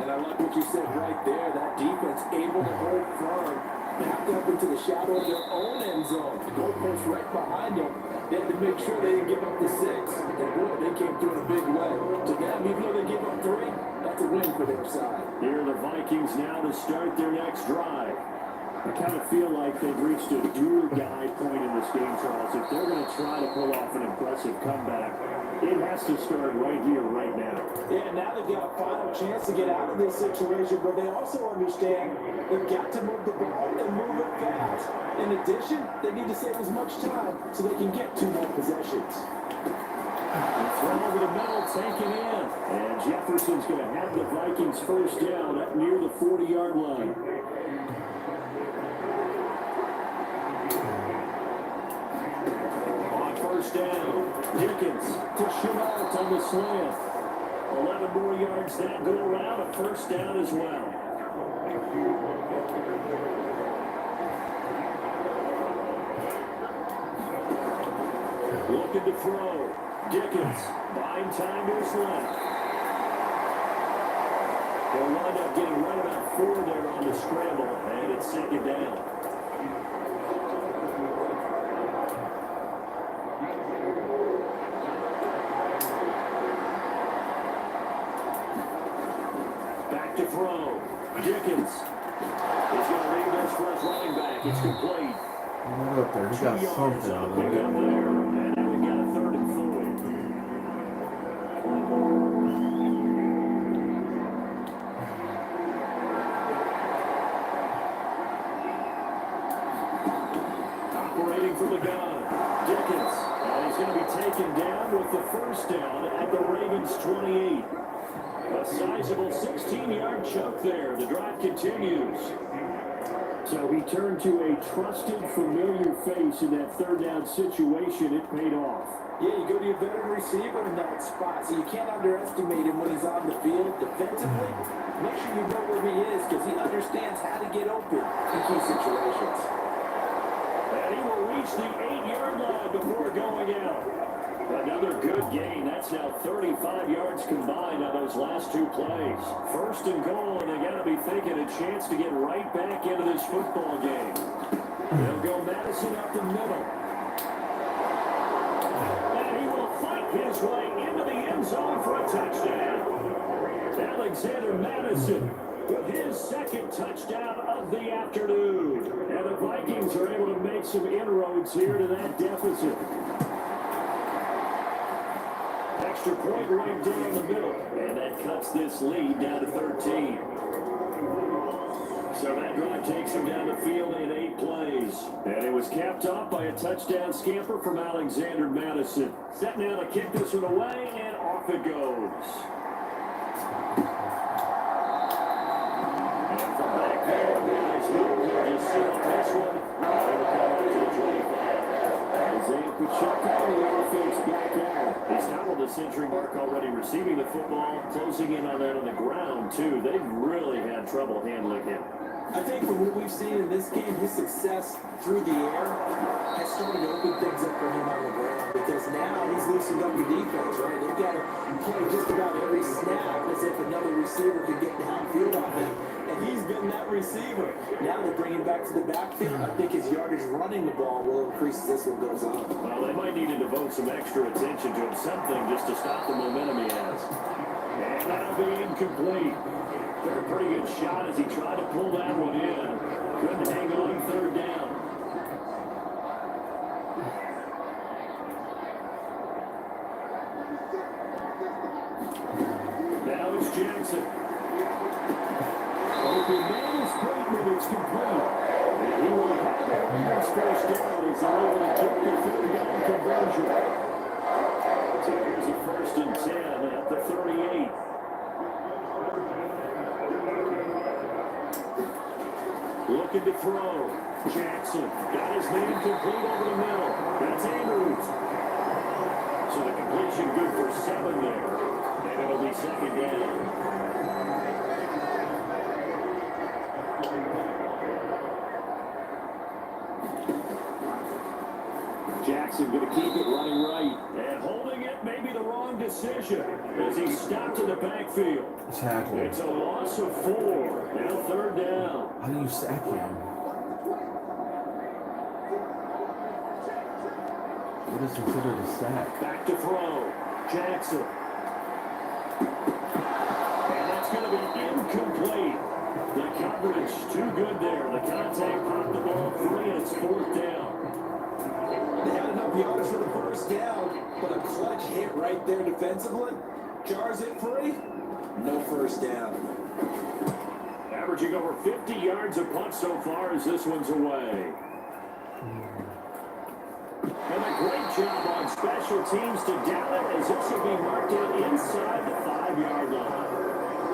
And I like what you said right there. That defense able to hold firm, backed up into the shadow of their own end zone. The goalpost right behind them. They had to make sure they didn't give up the 6. And boy, they came through in a big way. To them, even though they gave up 3, that's a win for their side. Here are the Vikings now to start their next drive. I kind of feel like they've reached a do-or-die point in this game, Charles. If they're going to try to pull off an impressive comeback, it has to start right here, right now. Yeah, and now they've got a final chance to get out of this situation, but they also understand they've got to move the ball and move it fast. In addition, they need to save as much time so they can get 2 more possessions. Throw over the middle, taken in. And Jefferson's going to have the Vikings first down up near the 40-yard line. On first down, Dickens to Chenault on the slant. 11 more yards that go around, a first down as well. Looking to throw. Dickens buying time to his left. They'll wind up getting right about 4 there on the scramble, and it's second down. Back to throw. Dickens is going to leave this for his running back. It's complete. Look up there. He 2 got yards something on on the pick there. up there, and now we've got a 3rd and 4. Operating from the gun, Dickens, and he's going to be taken down with the first down at the Ravens 28. A sizable 16-yard chunk there. The drive continues. So he turned to a trusted, familiar face in that 3rd down situation. It paid off. Yeah, you go to your veteran receiver in that spot, so you can't underestimate him when he's on the field defensively. Make sure you know where he is because he understands how to get open in key situations. And he will reach the 8-yard line before going out. Another good gain. That's now 35 yards combined on those last 2 plays. First and goal, and they got to be thinking a chance to get right back into this football game. They'll go Madison up the middle. And he will fight his way into the end zone for a touchdown. Alexander Madison with his 2nd touchdown of the afternoon. And the Vikings are able to make some inroads here to that deficit. Extra point right down the middle, and that cuts this lead down to 13. So that drive takes him down the field in 8 plays. And it was capped off by a touchdown scamper from Alexander Madison. Set now to kick this one away, and off it goes. And from back there, guys, we'll just sit on this one. It'll come up to the 25. Isaiah Pacheco, the offense back out. He's tackled the century mark already, receiving the football, closing in on that on the ground, too. They've really had trouble handling him. I think from what we've seen in this game, his success through the air has started to open things up for him on the ground because now he's loosened up the defense, right? They've got to play just about every snap as if another receiver could get downfield on him. And he's been that receiver. Now they're bringing him back to the backfield. I think his yardage running the ball will increase as this one goes on. Well, they might need to devote some extra attention to him, something just to stop the momentum he has. And that'll be incomplete. Took a pretty good shot as he tried to pull that one in. Couldn't hang on 3rd down. Now it's Jackson. Open man is Bateman, it's complete. And he will have it on his first down as they're able to kick the 3rd down conversion. So here's a 1st and 10 at the 38. Looking to throw. Jackson got his man complete over the middle. That's Andrews. So the completion good for 7 there. And it'll be 2nd down. Jackson going to keep it running right. And holding it may be the wrong decision as he stopped in the backfield. Tackle. It's a loss of 4 and a 3rd down. How do you sack him? What is considered a sack? Back to throw. Jackson. And that's going to be incomplete. The coverage too good there. The contact popped the ball free, and it's 4th down. They had enough yards for the first down, but a clutch hit right there defensively. Jars it free. No first down. Averaging over 50 yards a punt so far as this one's away. And the great job on special teams to down it, as this will be marked out inside the 5-yard line.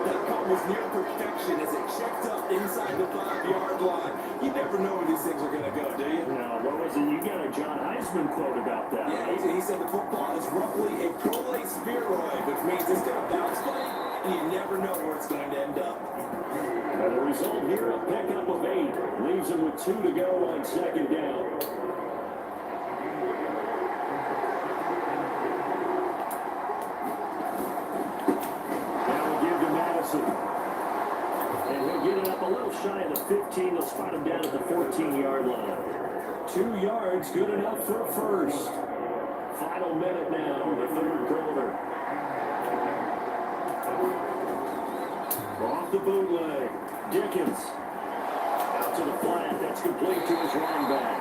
That call was near perfection as it checked up inside the 5-yard line. You never know where these things are going to go, do you? Now, what was it? You got a John Heisman quote about that. Yeah, he said the football is roughly a prolate spheroid, which means it's going to bounce funny, and you never know where it's going to end up. And the result here, a pickup of 8. Leaves him with 2 to go on 2nd down. And he'll get it up a little shy of the 15. They'll spot him down at the 14-yard line. 2 yards, good enough for a first. Final minute now, the 3rd quarter. Off the bootleg, Dickens. Out to the flat, that's complete to his running back.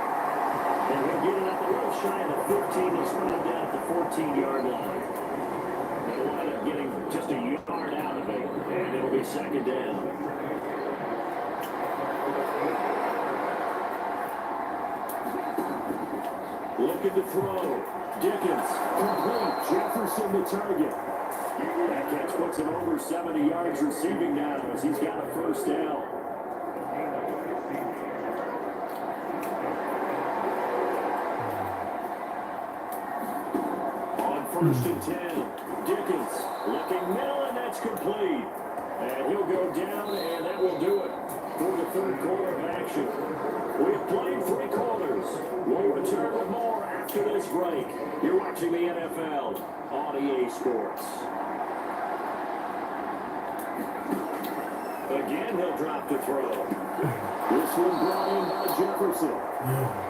And he'll get it up a little shy of the 15. They'll spot him down at the 14-yard line. They'll wind up getting just a yard out of it, and it'll be 2nd down. Looking to throw. Dickens, complete. Jefferson the target. That catch puts him over 70 yards receiving now as he's got a first down. On 1st and 10, Dickens looking middle, and that's complete. And he'll go down, and that will do it for the 3rd quarter of action. We've played 3 quarters. We'll return with more after this break. You're watching the NFL on EA Sports. Again, he'll drop the throw. This one brought in by Jefferson.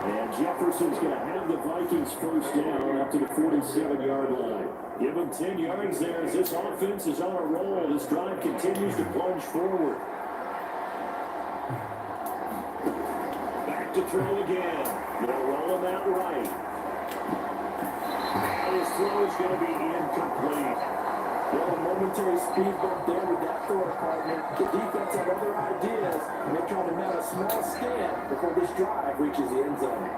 And Jefferson's going to have the Vikings first down up to the 47-yard line. Give him 10 yards there as this offense is on a roll. This drive continues to plunge forward. Back to throw again. They'll roll him out right. And his throw is going to be incomplete. Well, a momentary speed bump there with that throw department. The defense had other ideas, and they're trying to mount a small stand before this drive reaches the end zone.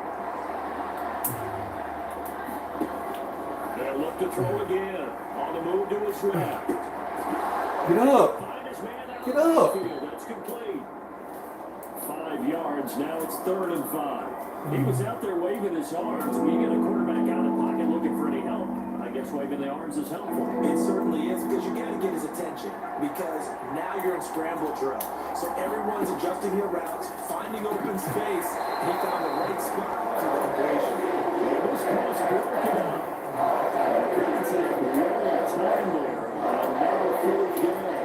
They'll look to throw again. On the move to his left. Get up! Find his man out Get of the up! field. That's complete. 5 yards. Now it's 3rd and 5. He was out there waving his arms. When you get a quarterback out of the pocket looking for any help, I guess waving the arms is helpful. It certainly is, because you got to get his attention, because now you're in scramble drill. So everyone's adjusting their routes, finding open space, and he found the right spot for the completion. And this pass broken up. It's a long time there. Another 4th down.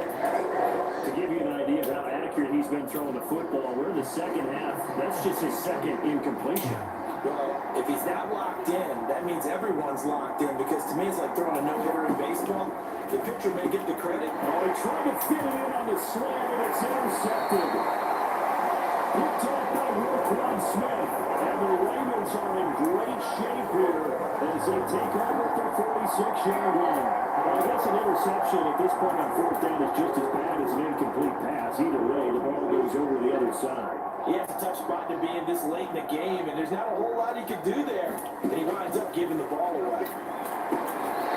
To give you an idea of how accurate he's been throwing the football, we're in the 2nd half. That's just his 2nd incompletion. Well, if he's not locked in, that means everyone's locked in, because to me it's like throwing a no-hitter in baseball. The pitcher may get the credit. Oh, he tried to fit it in on the slam, and it's intercepted. Picked off by Roquan Smith. And the Ravens are in great shape here as they take over at their 46-yard line. Well, I guess an interception at this point on 4th down is just as bad as an incomplete pass. Either way, the ball goes over the other side. He has a tough spot to be in this late in the game, and there's not a whole lot he could do there. And he winds up giving the ball away.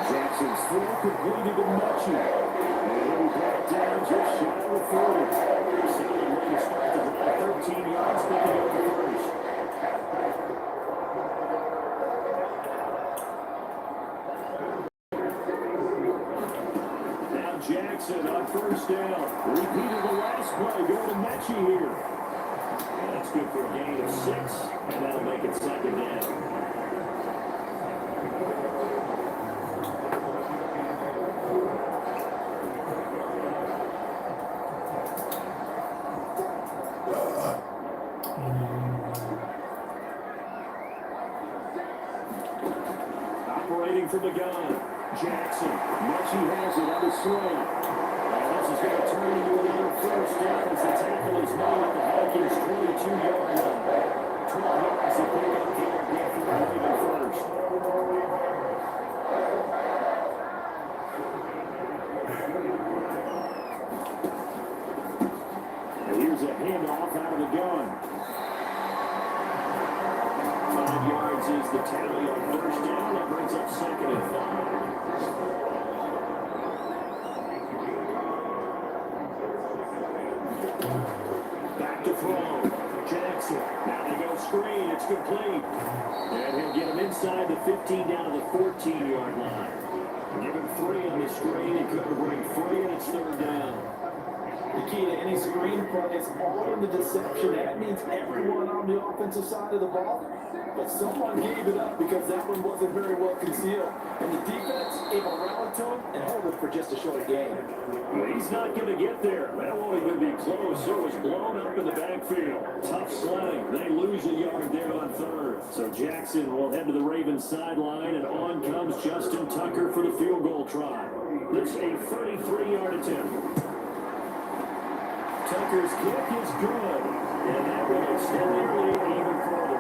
Jackson's throw completed to Mechie. And he'll be brought down just shy of the 40. Solid way to start the drive. 13 yards, picking up the first. Now Jackson on 1st down. Repeated the last play. Going to Mechie here. And that's good for a gain of 6. And that'll make it 2nd down. Operating from the gun. Jackson. Mechie has it on the swing. And this is going to turn into another 1st down as the tackle is made at the Vikings 22-yard line. 12 yards to pick up here. Get for the Raven first. And here's a handoff out of the gun. 5 yards is is the tally on first down. That brings up 2nd and 5. Back to throw. Jackson. Now they go screen. It's complete. And he'll get him inside the 15 down to the 14-yard line. Give him 3 on the screen. He couldn't bring free, and it's 3rd down. The key to any screen play is all in the deception. That means everyone on the offensive side of the ball. But someone gave it up because that one wasn't very well concealed. And the defense able to rally to him and hold it for just a short gain. Well, he's not going to get there. That won't even be close. It was blown up in the backfield. Tough sledding. They lose a yard there on 3rd. So Jackson will head to the Ravens sideline, and on comes Justin Tucker for the field goal try. This a 33-yard attempt. Tucker's kick is good, and that will extend their lead even further.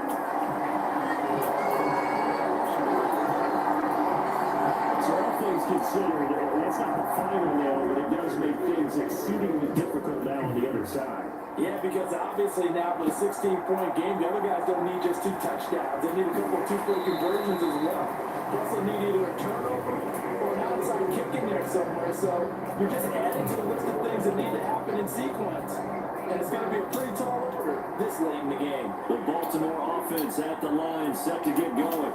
So all things considered, it's not the final now, but it does make things exceedingly difficult now on the other side. Yeah, because obviously now with a 16-point game, the other guys don't need just 2 touchdowns. They need a couple of 2-point conversions as well. Plus they need either a turnover or an outside kick in there somewhere. So you're just adding to the list of things that need to happen in sequence. And it's going to be a pretty tall order this late in the game. The Baltimore offense at the line, set to get going.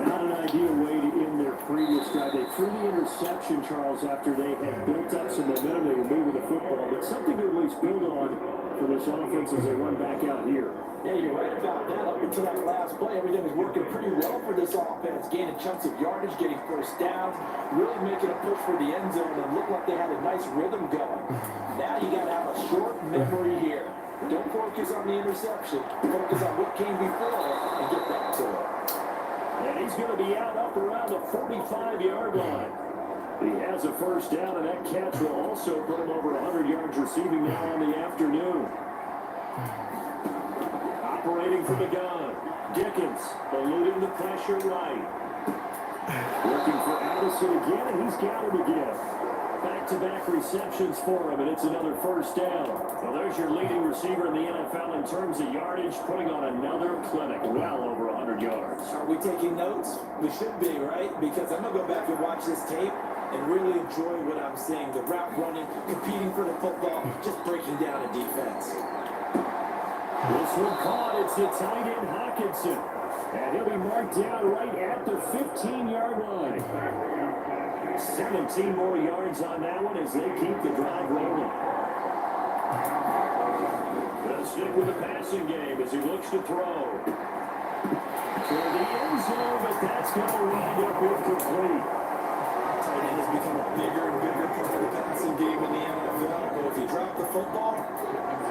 Not an ideal way to end their previous drive. They threw the interception, Charles, after they had built up some momentum. They were moving the football, but something to at least build on for this offense as they run back out here. Yeah, you're right about that. Up until that last play, everything was working pretty well for this offense. Gaining chunks of yardage, getting first downs, really making a push for the end zone, and looked like they had a nice rhythm going. Now you got to have a short memory here. Don't focus on the interception. Focus on what came before and get back to it. And he's going to be out up around the 45-yard line. He has a first down, and that catch will also put him over 100 yards receiving now on the afternoon. Operating from the gun, Dickens eluding the pressure right. Looking for Addison again, and he's got him again. Back-to-back receptions for him, and it's another first down. Well, there's your leading receiver in the NFL in terms of yardage, putting on another clinic, well over 100 yards. Are we taking notes? We should be, right? Because I'm going to go back and watch this tape and really enjoy what I'm seeing. The route running, competing for the football, just breaking down a defense. This one caught. It's the tight end Hawkinson. And he'll be marked down right at the 15-yard line. 17 more yards on that one as they keep the drive rolling. They'll stick with the passing game as he looks to throw. To the end zone, but that's going to wind up incomplete. Tight end has become a bigger and bigger part of the passing game in the NFL. But if you drop the football,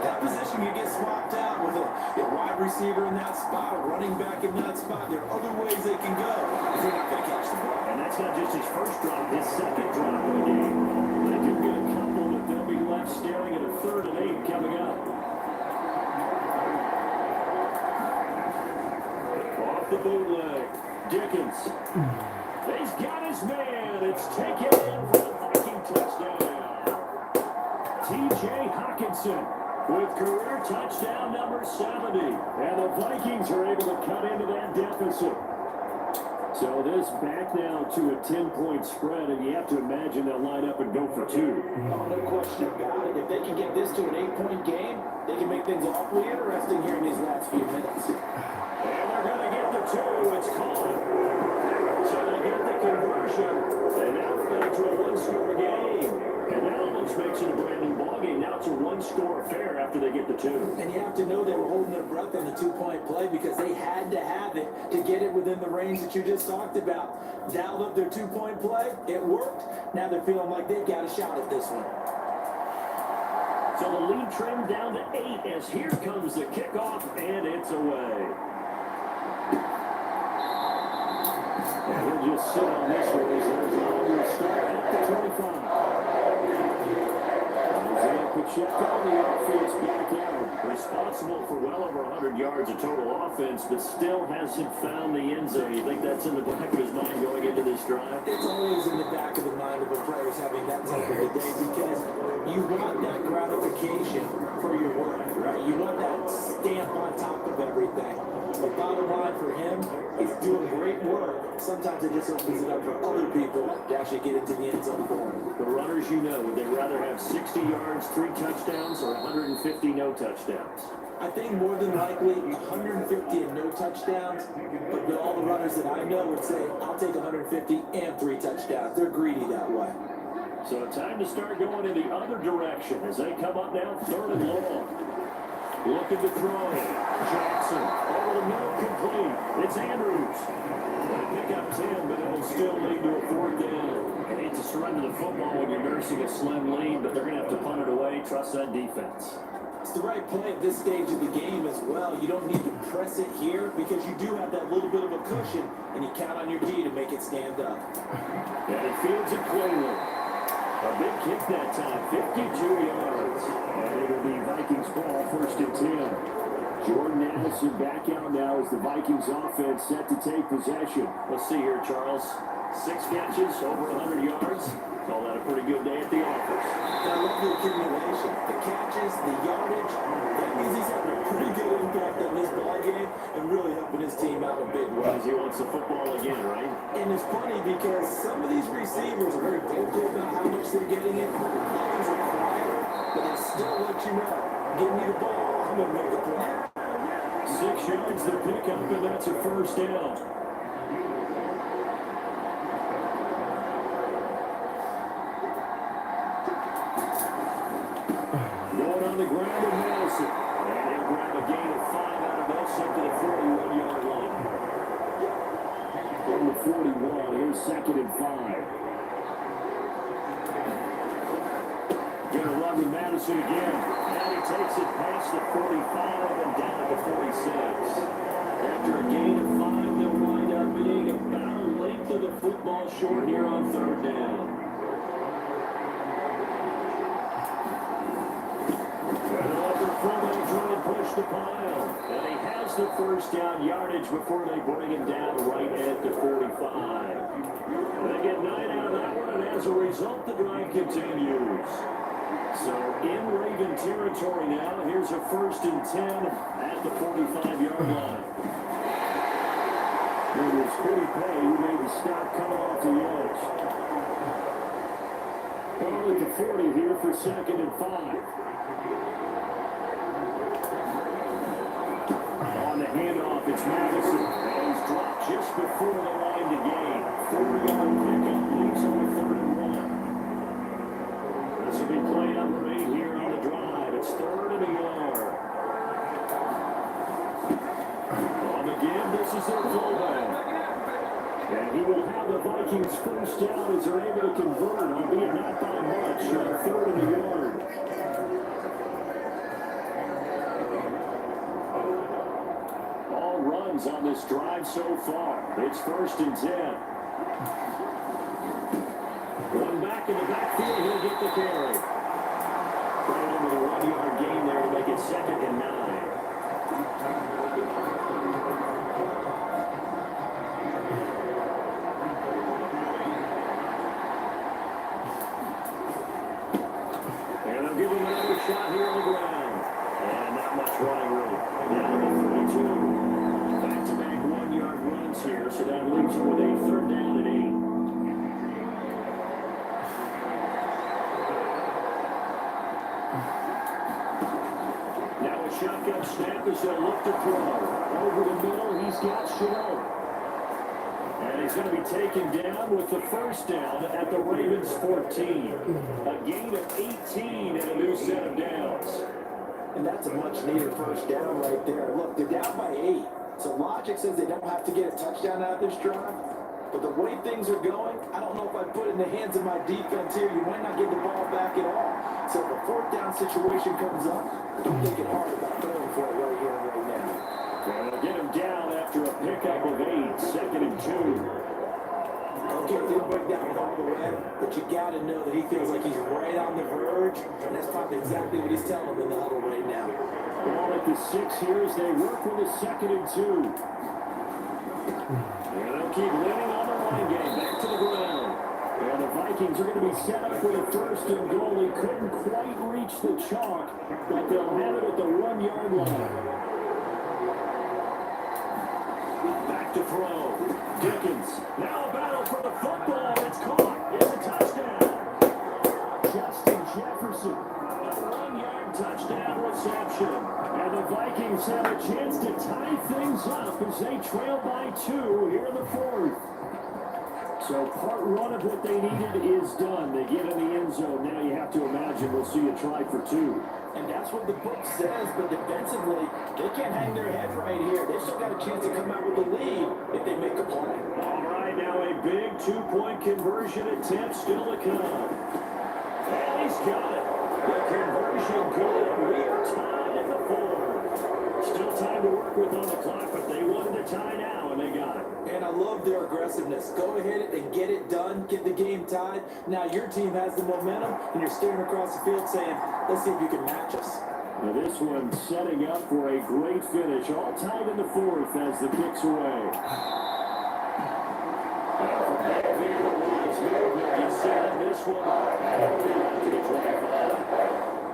that position can get swapped out with a wide receiver in that spot, a running back in that spot. There are other ways they can go if you're not going to catch the ball. And that's not just his first drop, his second drop of the game. They could get a couple, but they'll be left staring at a 3rd and 8 coming up. Off the bootleg, Dickens. He's got his man. It's taken in for the Viking touchdown. T.J. Hawkinson with career touchdown number 70. And the Vikings are able to cut into that deficit. So this back now to a 10-point spread, and you have to imagine they'll line up and go for 2. Oh, no question about it. If they can get this to an 8-point game, they can make things awfully interesting here in these last few minutes. And they're going to get the 2. It's caught. So they get the conversion. And now we're back to a 1-score game. And that almost makes it a brand new ballgame. Now it's a 1-score affair after they get the 2. And you have to know they were holding their breath on the 2-point play because they had to have it to get it within the range that you just talked about. Dialed up their 2-point play. It worked. Now they're feeling like they've got a shot at this one. So the lead trimmed down to 8 as here comes the kickoff, and it's away. And he'll just sit on this one as there's a longer start at the 25. Isaiah Pacheco, the offense back out, responsible for well over 100 yards of total offense, but still hasn't found the end zone. You think that's in the back of his mind going into this drive? It's always in the back of the mind of a player having that type of a day because you you want that gratification for your work, right? You want that stamp on top of everything. But bottom line for him, he's doing great work. Sometimes it just opens it up for other people to actually get into the end zone for him. The runners, you know, would they rather have 60 yards, 3 touchdowns, or 150 no touchdowns? I think more than likely 150 and no touchdowns, but all the runners that I know would say, I'll take 150 and 3 touchdowns. They're greedy that way. So time to start going in the other direction as they come up now 3rd and long. Looking to throw. Jackson over the middle, complete. It's Andrews. They pick up 10, but it'll still lead to a 4th down. You hate to surrender the football when you're nursing a slim lead, but they're going to have to punt it away. Trust that defense. It's the right play at this stage of the game as well. You don't need to press it here because you do have that little bit of a cushion, and you count on your D to make it stand up. And it fields it cleanly. A big kick that time, 52 yards. And it'll be Vikings ball, 1st and 10. Jordan Addison back out now as the Vikings offense set to take possession. Let's see here, Charles. 6 catches, over 100 yards. Call that a pretty good day at the office. I love the accumulation, the catches, the yardage. That means he's having a pretty good impact on this ball game and really helping his team out in a big way. Because he wants the football again, right? And it's funny because some of these receivers are very vocal about how much they're getting it. Others are quieter, but they still let you know. Give me the ball, I'm going to make the play. 6 yards the pickup, and that's a 1st down. On the ground of Madison. And he'll grab a gain of 5 out of that, up to the 41-yard line. From the 41, here's 2nd and 5. Gonna run with Madison again. And he takes it past the 45 and down to 46. After a gain of 5, they'll wind up being about a length of the football short here on 3rd down. Push the pile, and he has the 1st down yardage before they bring him down right at the 45. They get 9 out of that one, and as a result, the drive continues. So in Raven territory now, here's a 1st and 10 at the 45-yard line. It was Cody Pay who made the stop coming off the edge. Ball at the 40 here for 2nd and 5. On the handoff, it's Madison. And he's dropped just before the line to gain. 4-yard pickup leaves him with 3rd and 1. This will be play number 8 here on the drive. It's 3rd and a yard. On the give, this is their fullback. And he will have the Vikings 1st down as they're able to convert, albeit not by much. 3rd and a yard. Runs on this drive so far. It's 1st and 10. One back in the backfield, he'll get the carry. Right over the 1-yard gain there to make it 2nd and 9. And they'll give him another shot here on the ground. And not much running room. Down to 32. Back-to-back 1-yard runs here, so that leaves him with a 3rd down and 8. Now a shotgun snap as they'll look to throw. Over the middle, he's got Chanel. And he's going to be taken down with the 1st down at the Ravens 14. A gain of 18 and a new set of downs. And that's a much-needed 1st down right there. Look, they're down by 8. So logic says they don't have to get a touchdown out of this drive. But the way things are going, I don't know if I put it in the hands of my defense here. You might not get the ball back at all. So if a 4th down situation comes up, don't think it hard about throwing for it right here and right now. And they'll get him down after a pickup of 8, 2nd and 2. Okay, didn't break down all the way, but you got to know that he feels like he's right on the verge, and that's probably exactly what he's telling him in the huddle right now. Ball at the 6 here as they work with a 2nd and 2. And they'll keep leaning on the line game. Back to the ground. And the Vikings Vikings are going to be set up with a first and goal. They couldn't quite reach the chalk, but they'll have it at the 1 yard line. Back to throw. Dickens. Now a battle for the football. It's caught. It's a touchdown. Justin Jefferson. A 1 yard touchdown reception. And the Vikings have a chance to tie things up as they trail by 2 here in the fourth. So part one of what they needed is done. They get in the end zone. Now you have to imagine we'll see a try for 2. And that's what the book says, but defensively, they can't hang their head right here. They've still got a chance to come out with the lead if they make a play. All right, now a big 2-point conversion attempt still to come. And he's got it. The conversion good. We are tied in the fourth. Still time to work with on the clock, but they wanted to tie now, and they got it. And I love their aggressiveness. Go ahead and get it done. Get the game tied. Now your team has the momentum, and you're staring across the field saying, let's see if you can match us. Now this one setting up for a great finish. All tied in the fourth as the kick's away. This one.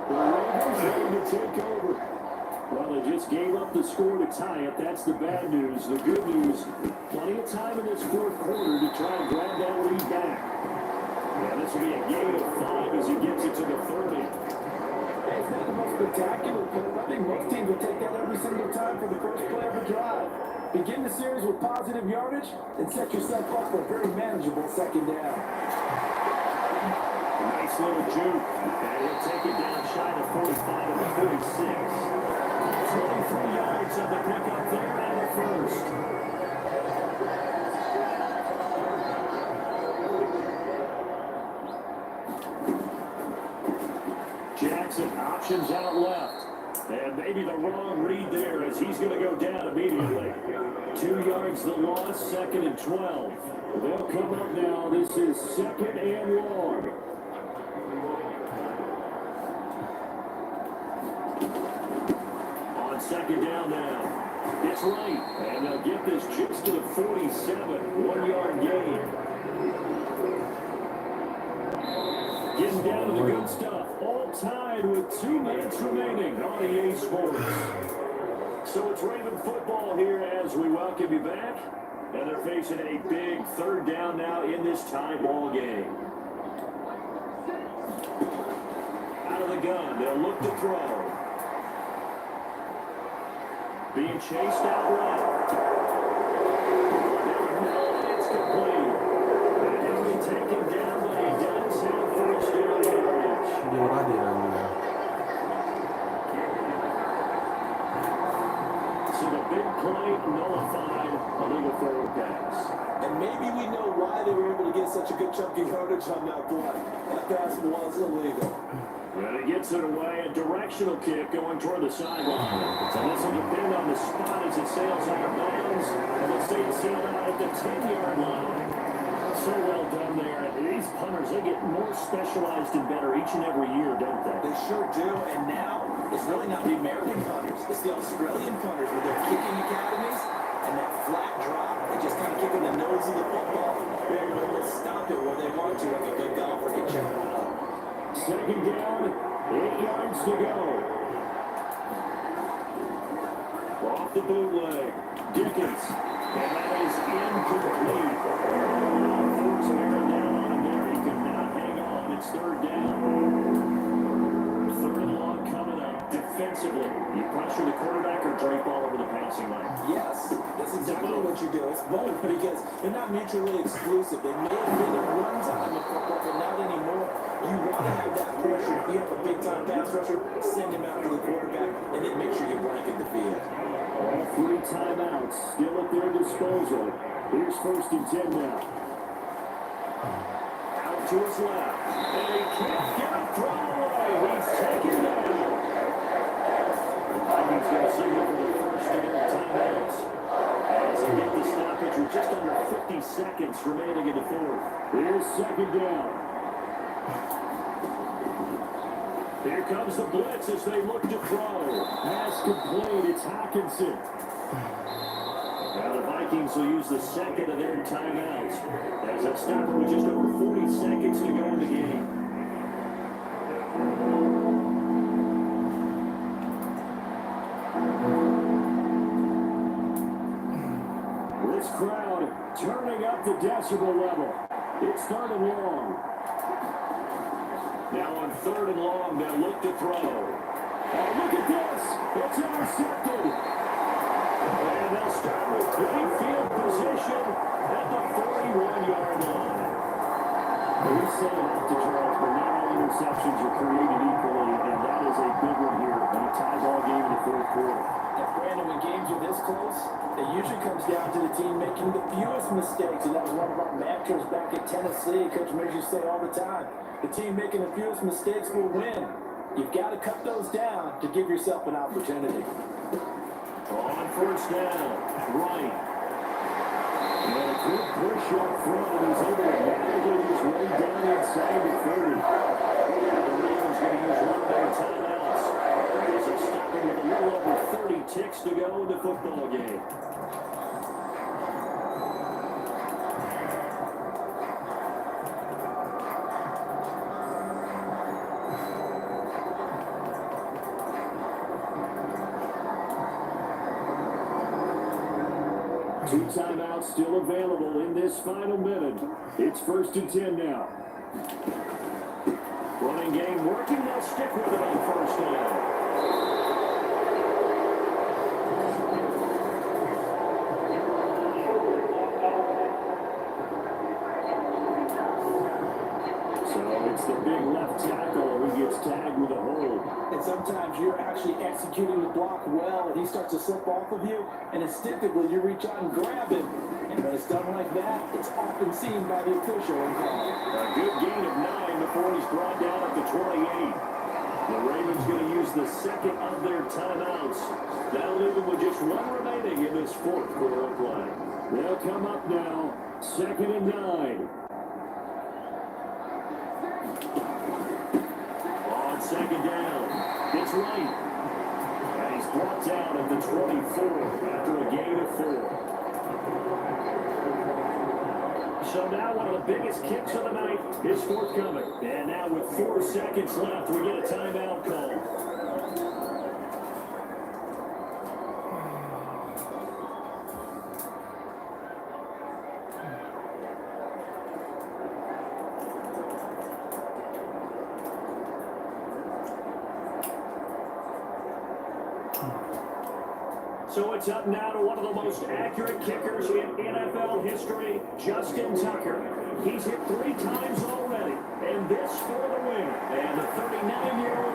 The Ravens ready to take over. Well, they just gave up the score to tie it. That's the bad news. The good news, plenty of time in this fourth quarter to try and grab that lead back. Yeah, this will be a game of 5 as he gets it to the 30. It's not the most spectacular play. I think most teams will take that every single time for the first play of the drive. Begin the series with positive yardage and set yourself up for a very manageable second down. Nice little juke. And he'll take it down shy to 45 of the 46. 23 yards of the pickup there and the first. Jackson options out left. And maybe the wrong read there as he's going to go down immediately. 2 yards the loss, 2nd and 12. They'll come up now. This is 2nd and long. On 2nd down now. It's right. And they'll get this just to the 47. 1 yard gain. Getting down to the good stuff. All tied with 2 minutes remaining on EA Sports. So it's Raven football here as we welcome you back. And they're facing a big 3rd down now in this tie ball game. Out of the gun, they'll look to throw. Being chased out right. It's complete. And he'll be taken down, but he does have first down yardage. Did what I did earlier. So the big play nullified, a legal forward pass. And maybe we know why they were able to get such a good chunk of yardage on that play. That pass was illegal. And he gets it away, a directional kick going toward the sideline. And this will depend on the spot as it sails out of bounds. And the state sailed out at the 10-yard line. So well done there. These punters, they get more specialized and better each and every year, don't they? They sure do. And now, it's really not the American punters. It's the Australian punters with their kicking academies and that flat drop. They just kind of kick in the nose of the football. They're able to stop it where they want to, like a good golfer can check it out. 2nd down, 8 yards to go. Off the bootleg, Dickens. And that is incomplete. Force error down on him there. He could not hang on. It's 3rd down. 3rd and long coming up. Defensively, you pressure the quarterback or drape all over the passing line. Yes, that's exactly what you do. It's both because they're not mutually exclusive. They may have been at one time in football, but not anymore. You want to have that pressure. If you have a big-time pass rusher, send him out to the quarterback, and then make sure you blanket the field. All 3 timeouts still at their disposal. Here's 1st and 10 now. Out to his left. And he can't get a throw away. He's taken down. Vikings going to signal for the first of their timeouts. As they get the stoppage with just under 50 seconds remaining in the fourth. Here's 2nd down. Here comes the blitz as they look to throw. Pass complete. It's Hawkinson. Now the Vikings will use the second of their timeouts. As that stopper with just over 40 seconds to go in the game. This crowd turning up the decibel level. It's 3rd and long. Now on 3rd and long, they'll look to throw. Oh, look at this. It's intercepted. And they'll start with great field position at the 41-yard line. We set it up to Charles, but not all interceptions are created equally, and that is a big one here in a tie ball game in the 4th quarter. And Brandon, when games are this close, it usually comes down to the team making the fewest mistakes, and that was one of our mantras back at Tennessee. Coach Major say all the time, the team making the fewest mistakes will win. You've got to cut those down to give yourself an opportunity. On 1st down, right. And a quick push up front, and he's able to navigate his way down inside the 30. And the Ravens going to use one of their timeouts. As they're stopping with a little over 30 ticks to go in the football game. Two timeouts still available in this final minute. It's 1st and 10 now. Running game working. They'll stick with it on 1st down. So it's the big left tackle who gets tagged with a hold. And sometimes you're actually executing the block well, and he starts to slip off of you, and instinctively you reach out and grab him. And when it's done like that, it's often seen by the official and called. A good gain of 9 before he's brought down at the 28. The Ravens going to use the second of their timeouts. That'll leave them with just one remaining in this 4th quarter of play. They'll come up now, 2nd and 9. On 2nd down, it's right. And he's brought down at the 24 after a gain of 4. So now one of the biggest kicks of the night is forthcoming. And now with 4 seconds left, we get a timeout call. So it's up now to one of the most accurate kickers in NFL history, Justin Tucker. He's hit 3 times already, and this for the win. And the 39-year-old